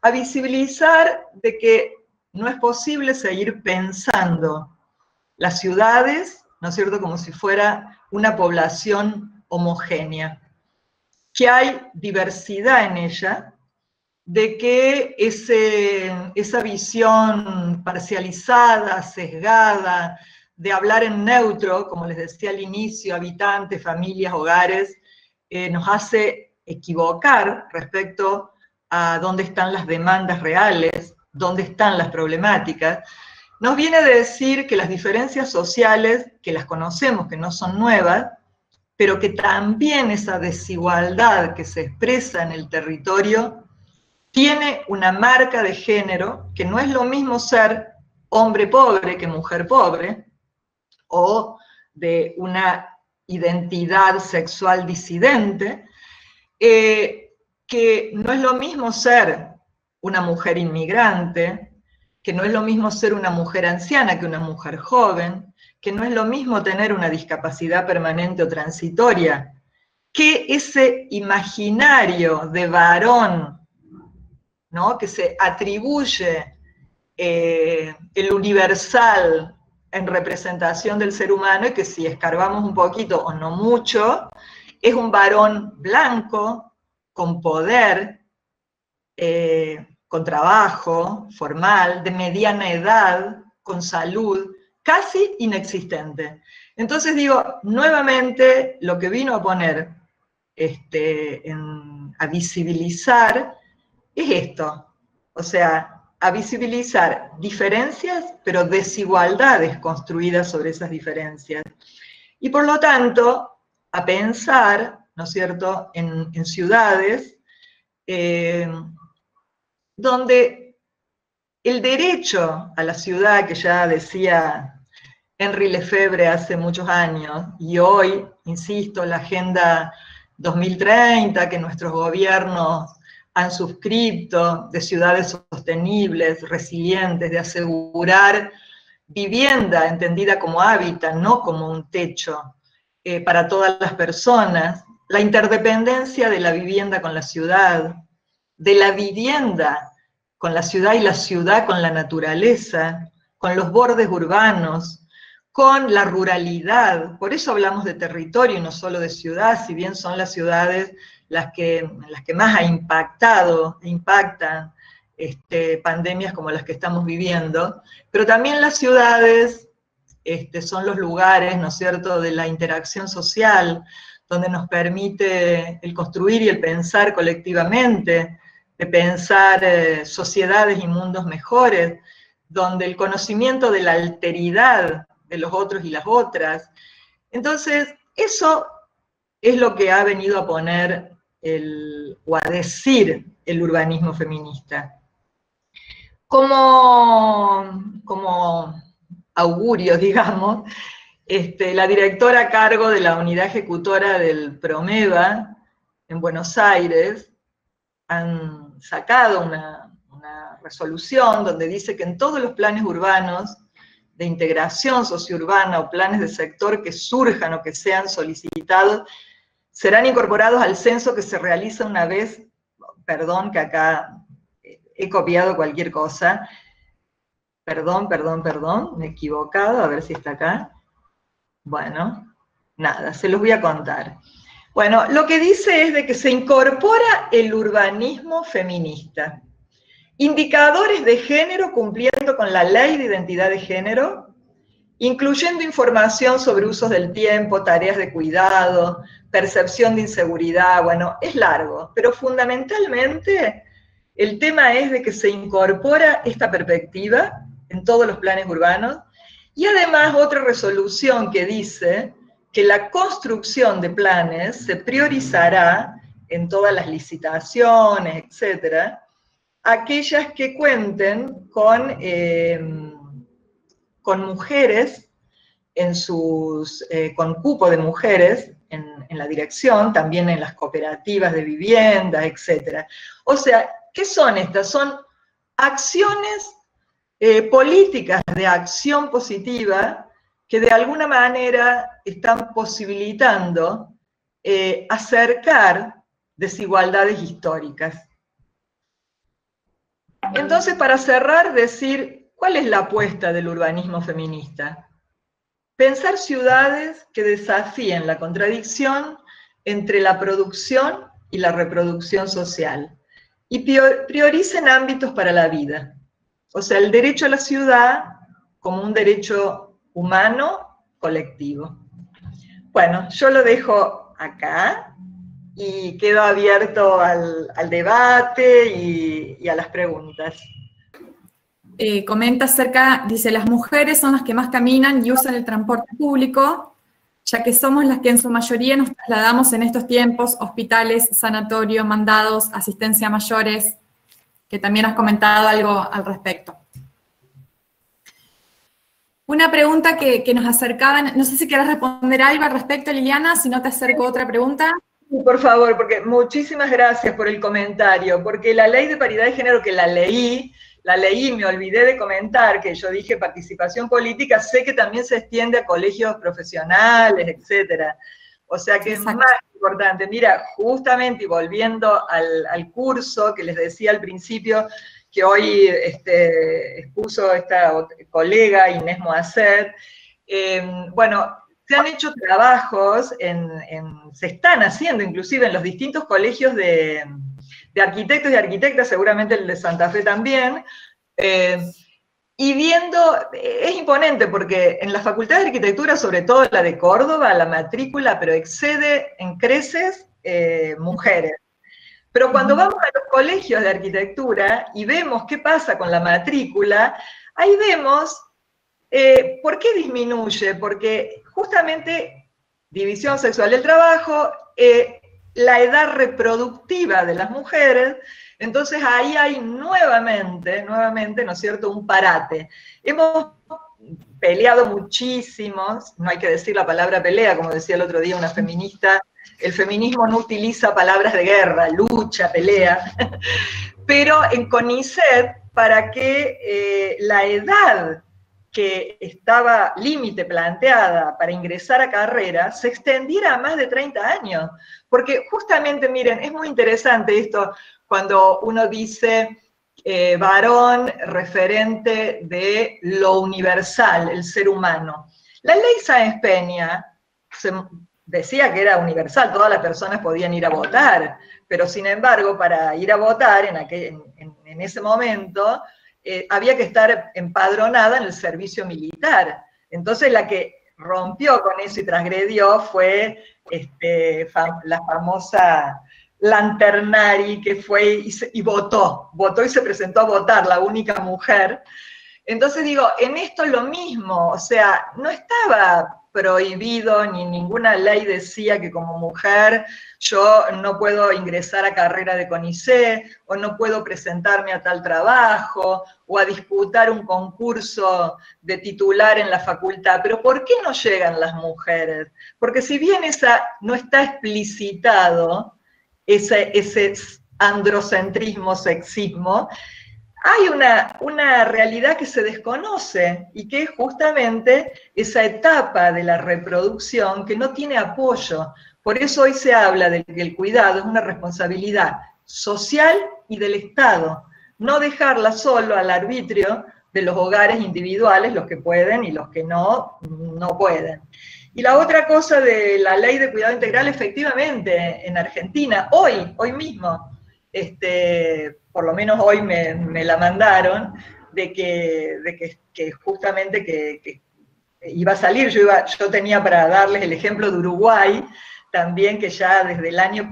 a visibilizar de que no es posible seguir pensando las ciudades, ¿no es cierto?, como si fuera una población homogénea, que hay diversidad en ella, de que esa visión parcializada, sesgada, de hablar en neutro, como les decía al inicio, habitantes, familias, hogares, nos hace equivocar respecto a dónde están las demandas reales, dónde están las problemáticas. Nos viene a decir que las diferencias sociales, que las conocemos, que no son nuevas, pero que también esa desigualdad que se expresa en el territorio tiene una marca de género, que no es lo mismo ser hombre pobre que mujer pobre, o de una identidad sexual disidente, que no es lo mismo ser una mujer inmigrante, que no es lo mismo ser una mujer anciana que una mujer joven, que no es lo mismo tener una discapacidad permanente o transitoria, que ese imaginario de varón, ¿no?, que se atribuye el universal en representación del ser humano, y que si escarbamos un poquito o no mucho, es un varón blanco, con poder, con trabajo formal, de mediana edad, con salud, casi inexistente. Entonces digo, nuevamente, lo que vino a poner, a visibilizar, es esto, o sea, a visibilizar diferencias, pero desigualdades construidas sobre esas diferencias. Y por lo tanto, a pensar, ¿no es cierto?, en ciudades donde el derecho a la ciudad, que ya decía Henri Lefebvre hace muchos años, y hoy, insisto, la Agenda 2030, que nuestros gobiernos han suscrito, de ciudades sostenibles, resilientes, de asegurar vivienda entendida como hábitat, no como un techo para todas las personas, la interdependencia de la vivienda con la ciudad, de la vivienda con la ciudad y la ciudad con la naturaleza, con los bordes urbanos, con la ruralidad. Por eso hablamos de territorio y no solo de ciudad, si bien son las ciudades las que más ha impactado, impactan pandemias como las que estamos viviendo, pero también las ciudades son los lugares, ¿no es cierto?, de la interacción social, donde nos permite el construir y el pensar colectivamente, de pensar sociedades y mundos mejores, donde el conocimiento de la alteridad de los otros y las otras. Entonces, eso es lo que ha venido a poner o a decir el urbanismo feminista. Como augurio, digamos, la directora a cargo de la unidad ejecutora del PROMEVA en Buenos Aires han sacado una resolución donde dice que en todos los planes urbanos de integración sociourbana o planes de sector que surjan o que sean solicitados, serán incorporados al censo que se realiza una vez, perdón que acá he copiado cualquier cosa, perdón, me he equivocado, a ver si está acá. Bueno, nada, se los voy a contar. Bueno, lo que dice es de que se incorpora el urbanismo feminista. Indicadores de género cumpliendo con la ley de identidad de género, incluyendo información sobre usos del tiempo, tareas de cuidado, percepción de inseguridad, bueno, es largo, pero fundamentalmente el tema es de que se incorpora esta perspectiva en todos los planes urbanos, y además otra resolución que dice que la construcción de planes se priorizará en todas las licitaciones, etcétera, aquellas que cuenten con mujeres, con cupo de mujeres en la dirección, también en las cooperativas de vivienda, etc. O sea, ¿qué son estas? Son acciones políticas de acción positiva que de alguna manera están posibilitando acercar desigualdades históricas. Entonces, para cerrar, decir, ¿cuál es la apuesta del urbanismo feminista? Pensar ciudades que desafíen la contradicción entre la producción y la reproducción social, y prioricen ámbitos para la vida. O sea, el derecho a la ciudad como un derecho humano colectivo. Bueno, yo lo dejo acá y quedo abierto al debate y a las preguntas. Comenta acerca, dice, las mujeres son las que más caminan y usan el transporte público, ya que somos las que en su mayoría nos trasladamos en estos tiempos, hospitales, sanatorio, mandados, asistencia a mayores, que también has comentado algo al respecto. Una pregunta que nos acercaban, no sé si quieres responder algo al respecto, Liliana, si no te acerco otra pregunta. Por favor, porque muchísimas gracias por el comentario, porque la ley de paridad de género que la leí, me olvidé de comentar que yo dije participación política, sé que también se extiende a colegios profesionales, etcétera. O sea que exacto, es más importante. Mira, justamente, y volviendo al curso que les decía al principio, que hoy expuso esta colega Inés Moacet, bueno, se han hecho trabajos, se están haciendo inclusive en los distintos colegios de arquitectos y arquitectas, seguramente el de Santa Fe también, y viendo, es imponente porque en la Facultad de Arquitectura, sobre todo la de Córdoba, la matrícula, pero excede en creces mujeres. Pero cuando vamos a los colegios de arquitectura y vemos qué pasa con la matrícula, ahí vemos por qué disminuye, porque justamente división sexual del trabajo, la edad reproductiva de las mujeres, entonces ahí hay nuevamente, ¿no es cierto?, un parate. Hemos peleado muchísimo, no hay que decir la palabra pelea, como decía el otro día una feminista, el feminismo no utiliza palabras de guerra, lucha, pelea, pero en CONICET, para que la edad que estaba límite planteada para ingresar a carrera se extendiera a más de 30 años. Porque justamente, miren, es muy interesante esto cuando uno dice varón referente de lo universal, el ser humano. La ley Sáenz Peña decía que era universal, todas las personas podían ir a votar, pero sin embargo, para ir a votar en ese momento, había que estar empadronada en el servicio militar. Entonces la que rompió con eso y transgredió fue la famosa Lanternari, que fue y votó y se presentó a votar, la única mujer. Entonces digo, en esto lo mismo, o sea, no estaba prohibido, ni ninguna ley decía que como mujer yo no puedo ingresar a carrera de CONICET, o no puedo presentarme a tal trabajo, o a disputar un concurso de titular en la facultad. Pero ¿por qué no llegan las mujeres? Porque si bien no está explicitado, ese androcentrismo, sexismo, hay una realidad que se desconoce y que es justamente esa etapa de la reproducción que no tiene apoyo. Por eso hoy se habla de que el cuidado es una responsabilidad social y del Estado, no dejarla solo al arbitrio de los hogares individuales, los que pueden y los que no pueden. Y la otra cosa de la ley de cuidado integral, efectivamente, en Argentina, hoy mismo, por lo menos hoy me la mandaron, de que justamente que iba a salir. Yo tenía para darles el ejemplo de Uruguay, también, que ya desde el año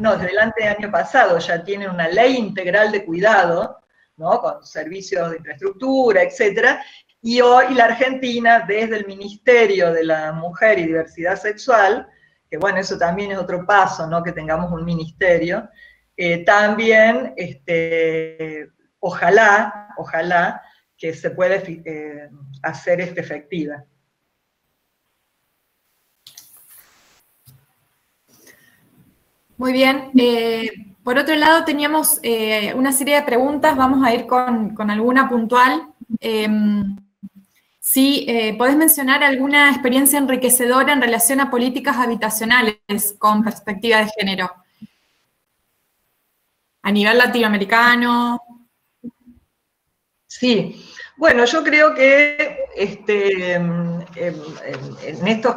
pasado ya tienen una ley integral de cuidado, ¿no? Con servicios de infraestructura, etcétera, y hoy la Argentina, desde el Ministerio de la Mujer y Diversidad Sexual, que bueno, eso también es otro paso, ¿no? Que tengamos un ministerio, también, ojalá que se pueda hacer efectiva. Muy bien. Por otro lado, teníamos una serie de preguntas. Vamos a ir con alguna puntual. Si podés mencionar alguna experiencia enriquecedora en relación a políticas habitacionales con perspectiva de género. A nivel latinoamericano. Sí, bueno, yo creo que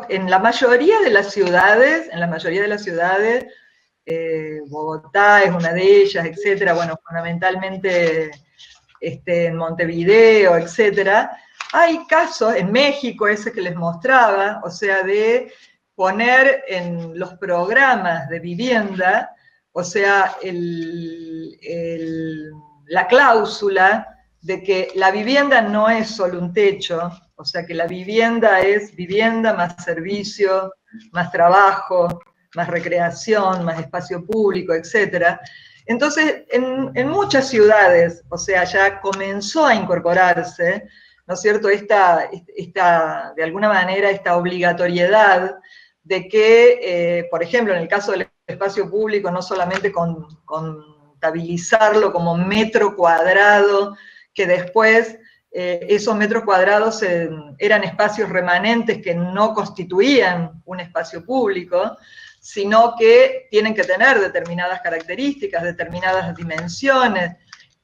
en la mayoría de las ciudades, Bogotá es una de ellas, etcétera, bueno, fundamentalmente en Montevideo, etcétera, hay casos, en México, ese que les mostraba, o sea, de poner en los programas de vivienda, o sea, la cláusula de que la vivienda no es solo un techo, o sea, que la vivienda es vivienda más servicio, más trabajo, más recreación, más espacio público, etc. Entonces, en muchas ciudades, o sea, ya comenzó a incorporarse, ¿no es cierto?, de alguna manera, esta obligatoriedad de que, por ejemplo, en el caso del espacio público, no solamente contabilizarlo como metro cuadrado, que después esos metros cuadrados eran espacios remanentes que no constituían un espacio público, sino que tienen que tener determinadas características, determinadas dimensiones,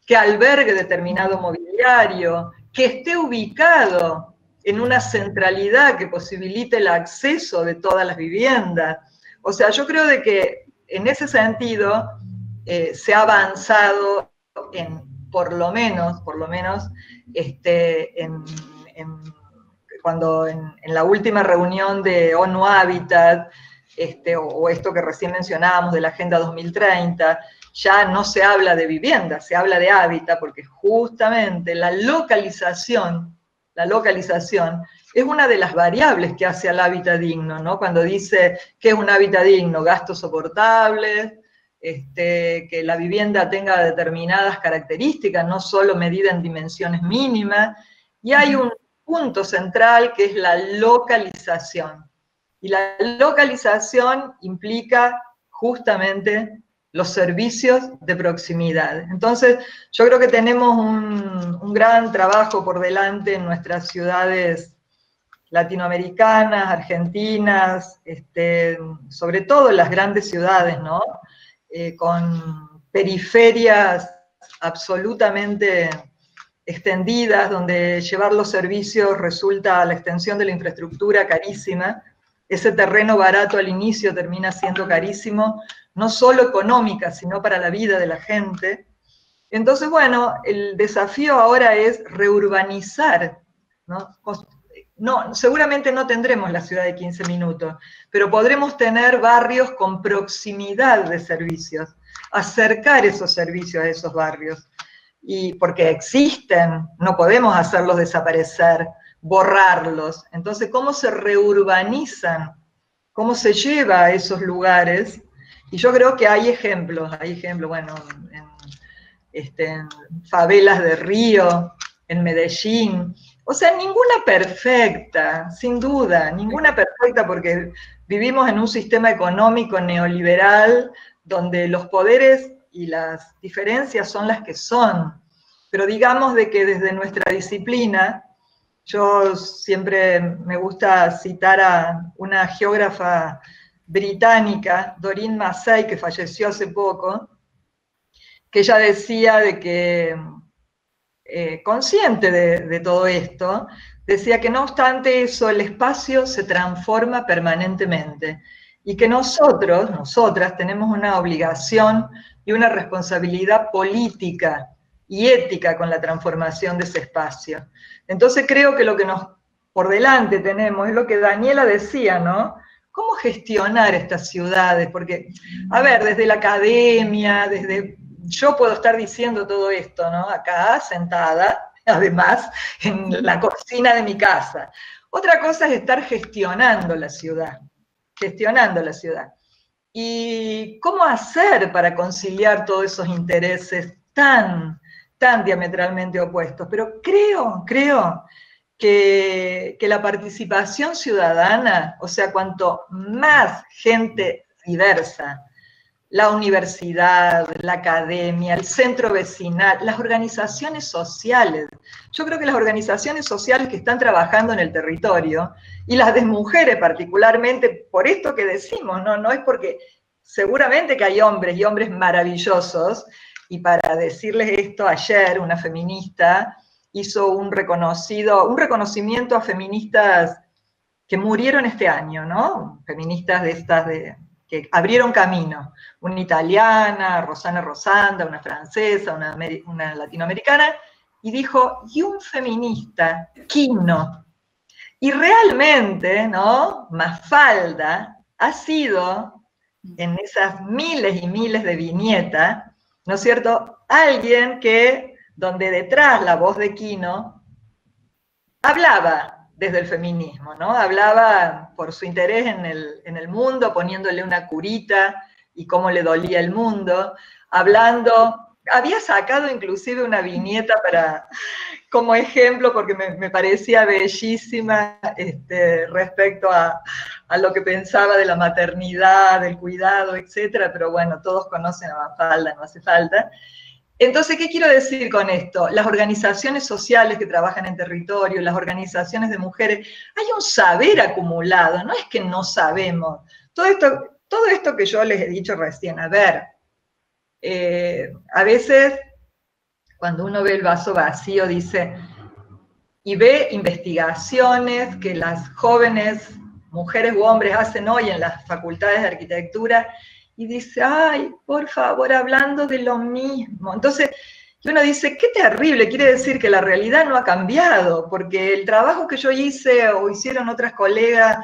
que albergue determinado mobiliario, que esté ubicado en una centralidad que posibilite el acceso de todas las viviendas. O sea, yo creo de que en ese sentido se ha avanzado por lo menos, cuando en la última reunión de ONU Habitat, o esto que recién mencionábamos de la Agenda 2030, ya no se habla de vivienda, se habla de hábitat, porque justamente la localización es una de las variables que hace al hábitat digno, ¿no? Cuando dice que es un hábitat digno, gastos soportables, que la vivienda tenga determinadas características, no solo medida en dimensiones mínimas, y hay un punto central que es la localización. Y la localización implica justamente los servicios de proximidad. Entonces, yo creo que tenemos un gran trabajo por delante en nuestras ciudades latinoamericanas, argentinas, sobre todo en las grandes ciudades, ¿no? Con periferias absolutamente extendidas, donde llevar los servicios resulta la extensión de la infraestructura carísima. Ese terreno barato al inicio termina siendo carísimo, no solo económica, sino para la vida de la gente. Entonces, bueno, el desafío ahora es reurbanizar, ¿no? Seguramente no tendremos la ciudad de 15 minutos, pero podremos tener barrios con proximidad de servicios, acercar esos servicios a esos barrios. Y porque existen, no podemos hacerlos desaparecer, borrarlos. Entonces, ¿cómo se reurbanizan? ¿Cómo se lleva a esos lugares? Y yo creo que hay ejemplos, bueno, en favelas de Río, en Medellín. O sea, ninguna perfecta, sin duda, ninguna perfecta, porque vivimos en un sistema económico neoliberal donde los poderes y las diferencias son las que son. Pero digamos de que desde nuestra disciplina, yo siempre me gusta citar a una geógrafa británica, Doreen Massey, que falleció hace poco, que ella decía de que, consciente de todo esto, decía que no obstante eso, el espacio se transforma permanentemente y que nosotras, tenemos una obligación y una responsabilidad política y ética con la transformación de ese espacio. Entonces creo que lo que por delante tenemos es lo que Daniela decía, ¿no? ¿Cómo gestionar estas ciudades? Porque, a ver, desde la academia, yo puedo estar diciendo todo esto, ¿no? Acá, sentada, además, en la cocina de mi casa. Otra cosa es estar gestionando la ciudad. ¿Y cómo hacer para conciliar todos esos intereses tan diametralmente opuestos? Pero creo que la participación ciudadana, o sea, cuanto más gente diversa, la universidad, la academia, el centro vecinal, las organizaciones sociales. Yo creo que las organizaciones sociales que están trabajando en el territorio, y las de mujeres particularmente, por esto que decimos, no es porque seguramente que hay hombres y hombres maravillosos, y para decirles esto, ayer una feminista hizo un reconocimiento a feministas que murieron este año, ¿no? Feministas de estas que abrieron camino, una italiana, Rosana Rosanda, una francesa, una latinoamericana, y dijo, y un feminista, Quino. Y realmente, ¿no? Mafalda ha sido, en esas miles y miles de viñetas, ¿no es cierto?, alguien donde detrás la voz de Quino hablaba desde el feminismo, ¿no? Hablaba por su interés en el mundo, poniéndole una curita y cómo le dolía el mundo, había sacado inclusive una viñeta como ejemplo, porque me parecía bellísima respecto a lo que pensaba de la maternidad, del cuidado, etcétera, pero bueno, todos conocen a Mafalda, no hace falta. Entonces, ¿qué quiero decir con esto? Las organizaciones sociales que trabajan en territorio, las organizaciones de mujeres, hay un saber acumulado, no es que no sabemos. Todo esto que yo les he dicho recién, a ver, a veces cuando uno ve el vaso vacío dice, y ve investigaciones que las jóvenes mujeres u hombres hacen hoy en las facultades de arquitectura, y dice, ay, por favor, hablando de lo mismo. Entonces, uno dice, qué terrible, quiere decir que la realidad no ha cambiado, porque el trabajo que yo hice o hicieron otras colegas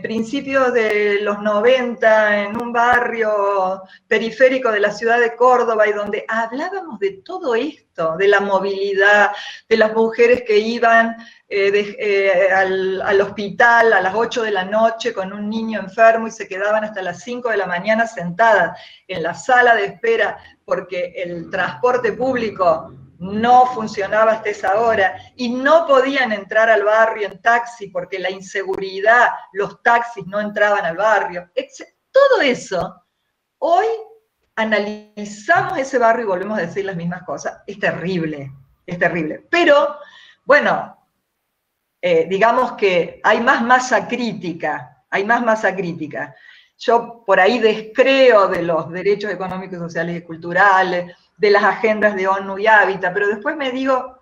principios de los 90 en un barrio periférico de la ciudad de Córdoba, y donde hablábamos de todo esto, de la movilidad, de las mujeres que iban al hospital a las 8 de la noche con un niño enfermo y se quedaban hasta las 5 de la mañana sentadas en la sala de espera porque el transporte público no funcionaba hasta esa hora y no podían entrar al barrio en taxi porque la inseguridad, los taxis no entraban al barrio. Todo eso hoy analizamos ese barrio y volvemos a decir las mismas cosas, es terrible, es terrible. Pero, bueno, digamos que hay más masa crítica, hay más masa crítica. Yo por ahí descreo de los derechos económicos, sociales y culturales, de las agendas de ONU y Hábitat, pero después me digo,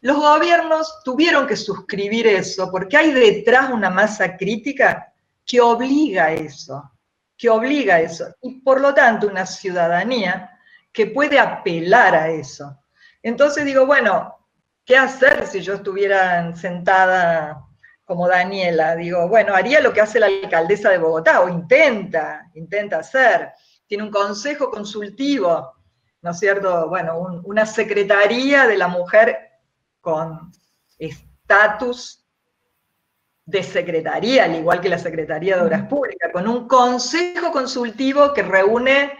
los gobiernos tuvieron que suscribir eso, porque hay detrás una masa crítica que obliga a eso, y por lo tanto una ciudadanía que puede apelar a eso. Entonces digo, bueno, ¿qué hacer si yo estuviera sentada como Daniela? Digo, bueno, haría lo que hace la alcaldesa de Bogotá, o intenta hacer. Tiene un consejo consultivo, ¿no es cierto? Bueno, una secretaría de la mujer con estatus de secretaría, al igual que la Secretaría de Obras Públicas, con un consejo consultivo que reúne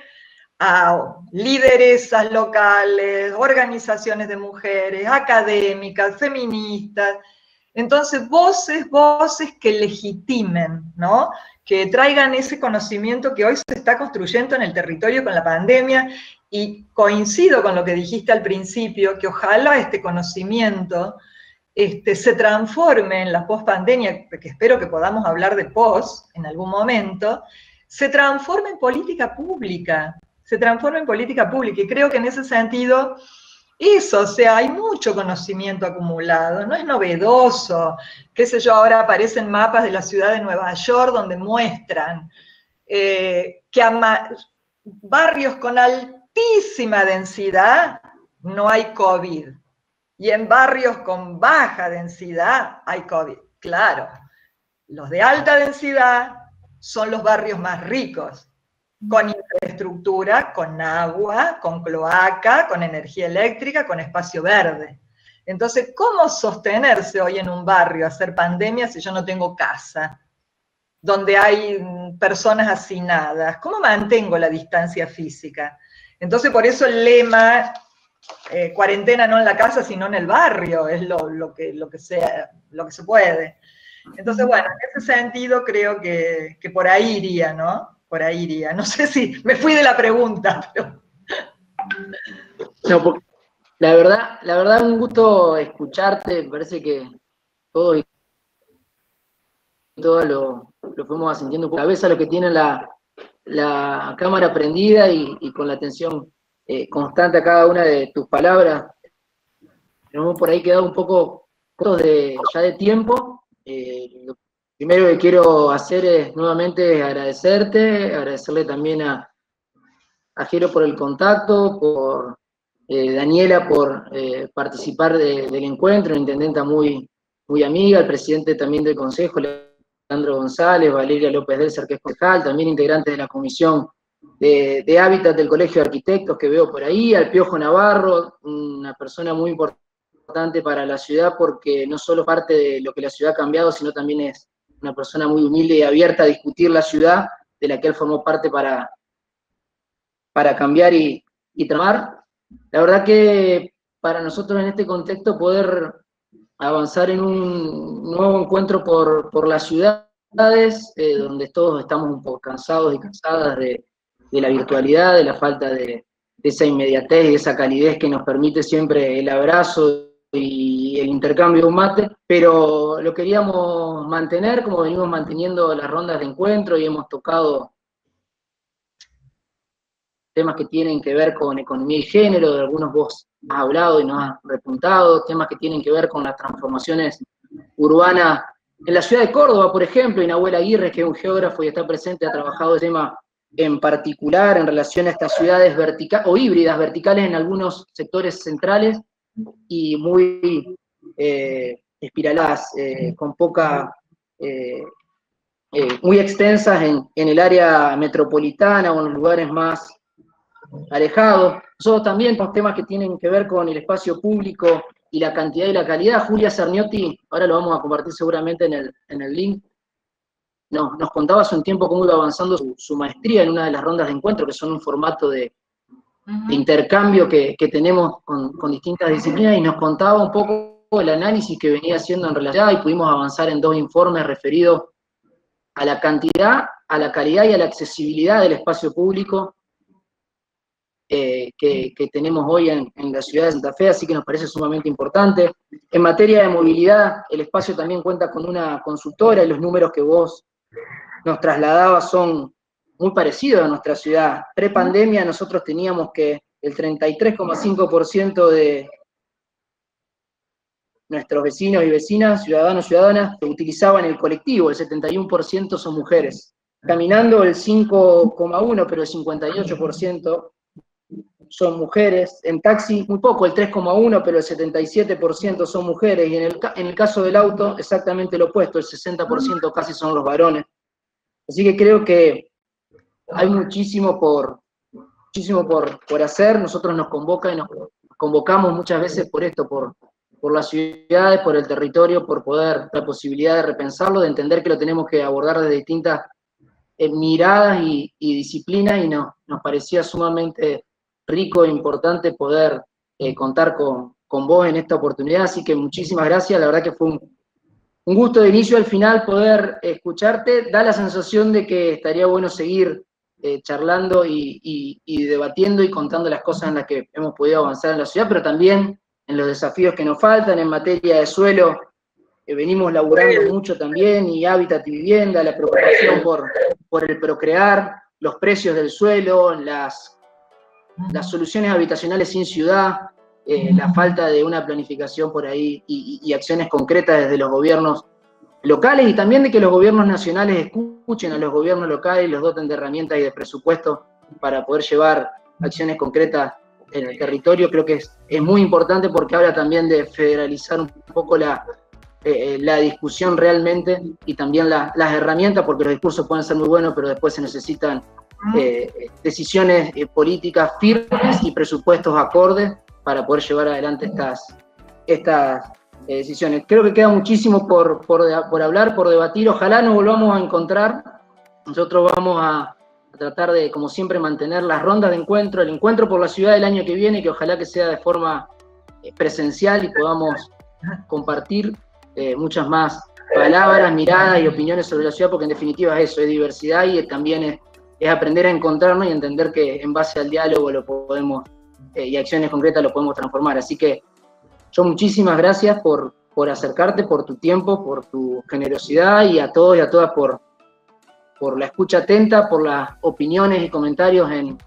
a lideresas locales, organizaciones de mujeres, académicas, feministas. Entonces, voces que legitimen, ¿no? Que traigan ese conocimiento que hoy se está construyendo en el territorio con la pandemia, y coincido con lo que dijiste al principio, que ojalá este conocimiento se transforme en la post-pandemia, que espero que podamos hablar de post en algún momento, se transforme en política pública, y creo que en ese sentido, eso, o sea, hay mucho conocimiento acumulado, no es novedoso, qué sé yo, ahora aparecen mapas de la ciudad de Nueva York donde muestran que barrios con altísima densidad no hay COVID, y en barrios con baja densidad hay COVID. Claro, los de alta densidad son los barrios más ricos, con infraestructura, con agua, con cloaca, con energía eléctrica, con espacio verde. Entonces, ¿cómo sostenerse hoy en un barrio, hacer pandemia si yo no tengo casa, donde hay personas hacinadas? ¿Cómo mantengo la distancia física? Entonces, por eso el lema, cuarentena no en la casa, sino en el barrio, es lo que se puede. Entonces, bueno, en ese sentido creo que por ahí iría, ¿no? Por ahí iría. No sé si me fui de la pregunta, pero... No, porque la verdad, un gusto escucharte. Me parece que todos y todas lo fuimos sintiendo por la cabeza, los que tienen la cámara prendida y con la atención constante a cada una de tus palabras. Nos hemos por ahí quedado un poco cortos ya de tiempo. Lo primero que quiero hacer es nuevamente agradecerle también a Jero por el contacto, por Daniela por participar del encuentro, una intendenta muy amiga, el presidente también del Consejo, Leandro González, Valeria López Delcer, que es concejal, también integrante de la Comisión de Hábitat del Colegio de Arquitectos, que veo por ahí, al Piojo Navarro, una persona muy importante para la ciudad, porque no solo parte de lo que la ciudad ha cambiado, sino también es una persona muy humilde y abierta a discutir la ciudad, de la que él formó parte para cambiar y tramar. La verdad que para nosotros en este contexto poder avanzar en un nuevo encuentro por las ciudades, donde todos estamos un poco cansados y cansadas de la virtualidad, de la falta de esa inmediatez y de esa calidez que nos permite siempre el abrazo y el intercambio de un mate, pero lo queríamos mantener como venimos manteniendo las rondas de encuentro, y hemos tocado temas que tienen que ver con economía y género, de algunos vos has hablado y nos has repuntado, temas que tienen que ver con las transformaciones urbanas en la ciudad de Córdoba, por ejemplo, y Nahuel Aguirre, que es un geógrafo y está presente, ha trabajado el tema en particular en relación a estas ciudades verticales o híbridas, verticales en algunos sectores centrales y muy espiraladas, con poca, muy extensas en el área metropolitana o en los lugares más alejados. Nosotros también con temas que tienen que ver con el espacio público y la cantidad y la calidad. Julia Cerniotti, ahora lo vamos a compartir seguramente en el link, nos contaba hace un tiempo cómo iba avanzando su maestría en una de las rondas de encuentro, que son un formato de intercambio que tenemos con distintas disciplinas, y nos contaba un poco el análisis que venía haciendo en relación, y pudimos avanzar en 2 informes referidos a la cantidad, a la calidad y a la accesibilidad del espacio público que tenemos hoy en la ciudad de Santa Fe, así que nos parece sumamente importante. En materia de movilidad, el espacio también cuenta con una consultora y los números que vos nos trasladabas son muy parecidos a nuestra ciudad. Pre-pandemia nosotros teníamos que el 33,5% de nuestros vecinos y vecinas, ciudadanos y ciudadanas, que utilizaban el colectivo, el 71% son mujeres. Caminando el 5,1%, pero el 58% son mujeres. En taxi, muy poco, el 3,1%, pero el 77% son mujeres. Y en el caso del auto, exactamente lo opuesto, el 60% casi son los varones. Así que creo que hay muchísimo por hacer. Nosotros nos convocamos muchas veces por esto, por las ciudades, por el territorio, por poder, la posibilidad de repensarlo, de entender que lo tenemos que abordar desde distintas miradas y disciplinas, y nos parecía sumamente rico e importante poder contar con vos en esta oportunidad, así que muchísimas gracias. La verdad que fue un gusto de inicio al final poder escucharte. Da la sensación de que estaría bueno seguir charlando y debatiendo y contando las cosas en las que hemos podido avanzar en la ciudad, pero también en los desafíos que nos faltan. En materia de suelo, venimos laburando mucho también, y hábitat y vivienda, la preocupación por el procrear, los precios del suelo, las soluciones habitacionales sin ciudad, la falta de una planificación por ahí y acciones concretas desde los gobiernos locales, y también de que los gobiernos nacionales escuchen a los gobiernos locales y los doten de herramientas y de presupuesto para poder llevar acciones concretas en el territorio. Creo que es muy importante, porque habla también de federalizar un poco la discusión realmente, y también las herramientas, porque los discursos pueden ser muy buenos, pero después se necesitan decisiones políticas firmes y presupuestos acordes para poder llevar adelante estas decisiones. Creo que queda muchísimo por hablar, por debatir. Ojalá nos volvamos a encontrar. Nosotros vamos a tratar de, como siempre, mantener las rondas de encuentro, el encuentro por la ciudad del año que viene, que ojalá que sea de forma presencial y podamos compartir muchas más palabras, miradas y opiniones sobre la ciudad, porque en definitiva es eso, es diversidad, y también es aprender a encontrarnos y entender que en base al diálogo lo podemos, y acciones concretas lo podemos transformar. Así que yo muchísimas gracias por acercarte, por tu tiempo, por tu generosidad, y a todos y a todas por la escucha atenta, por las opiniones y comentarios en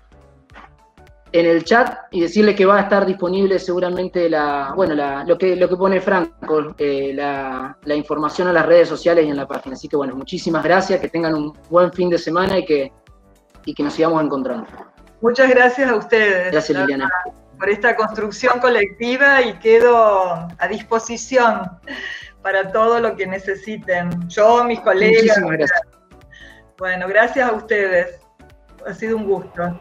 el chat, y decirle que va a estar disponible seguramente lo que pone Franco, la información en las redes sociales y en la página. Así que bueno, muchísimas gracias, que tengan un buen fin de semana y que nos sigamos encontrando. Muchas gracias a ustedes. Gracias, Liliana. Por esta construcción colectiva, y quedo a disposición para todo lo que necesiten. Yo, mis colegas. Muchísimas gracias. Bueno, gracias a ustedes. Ha sido un gusto.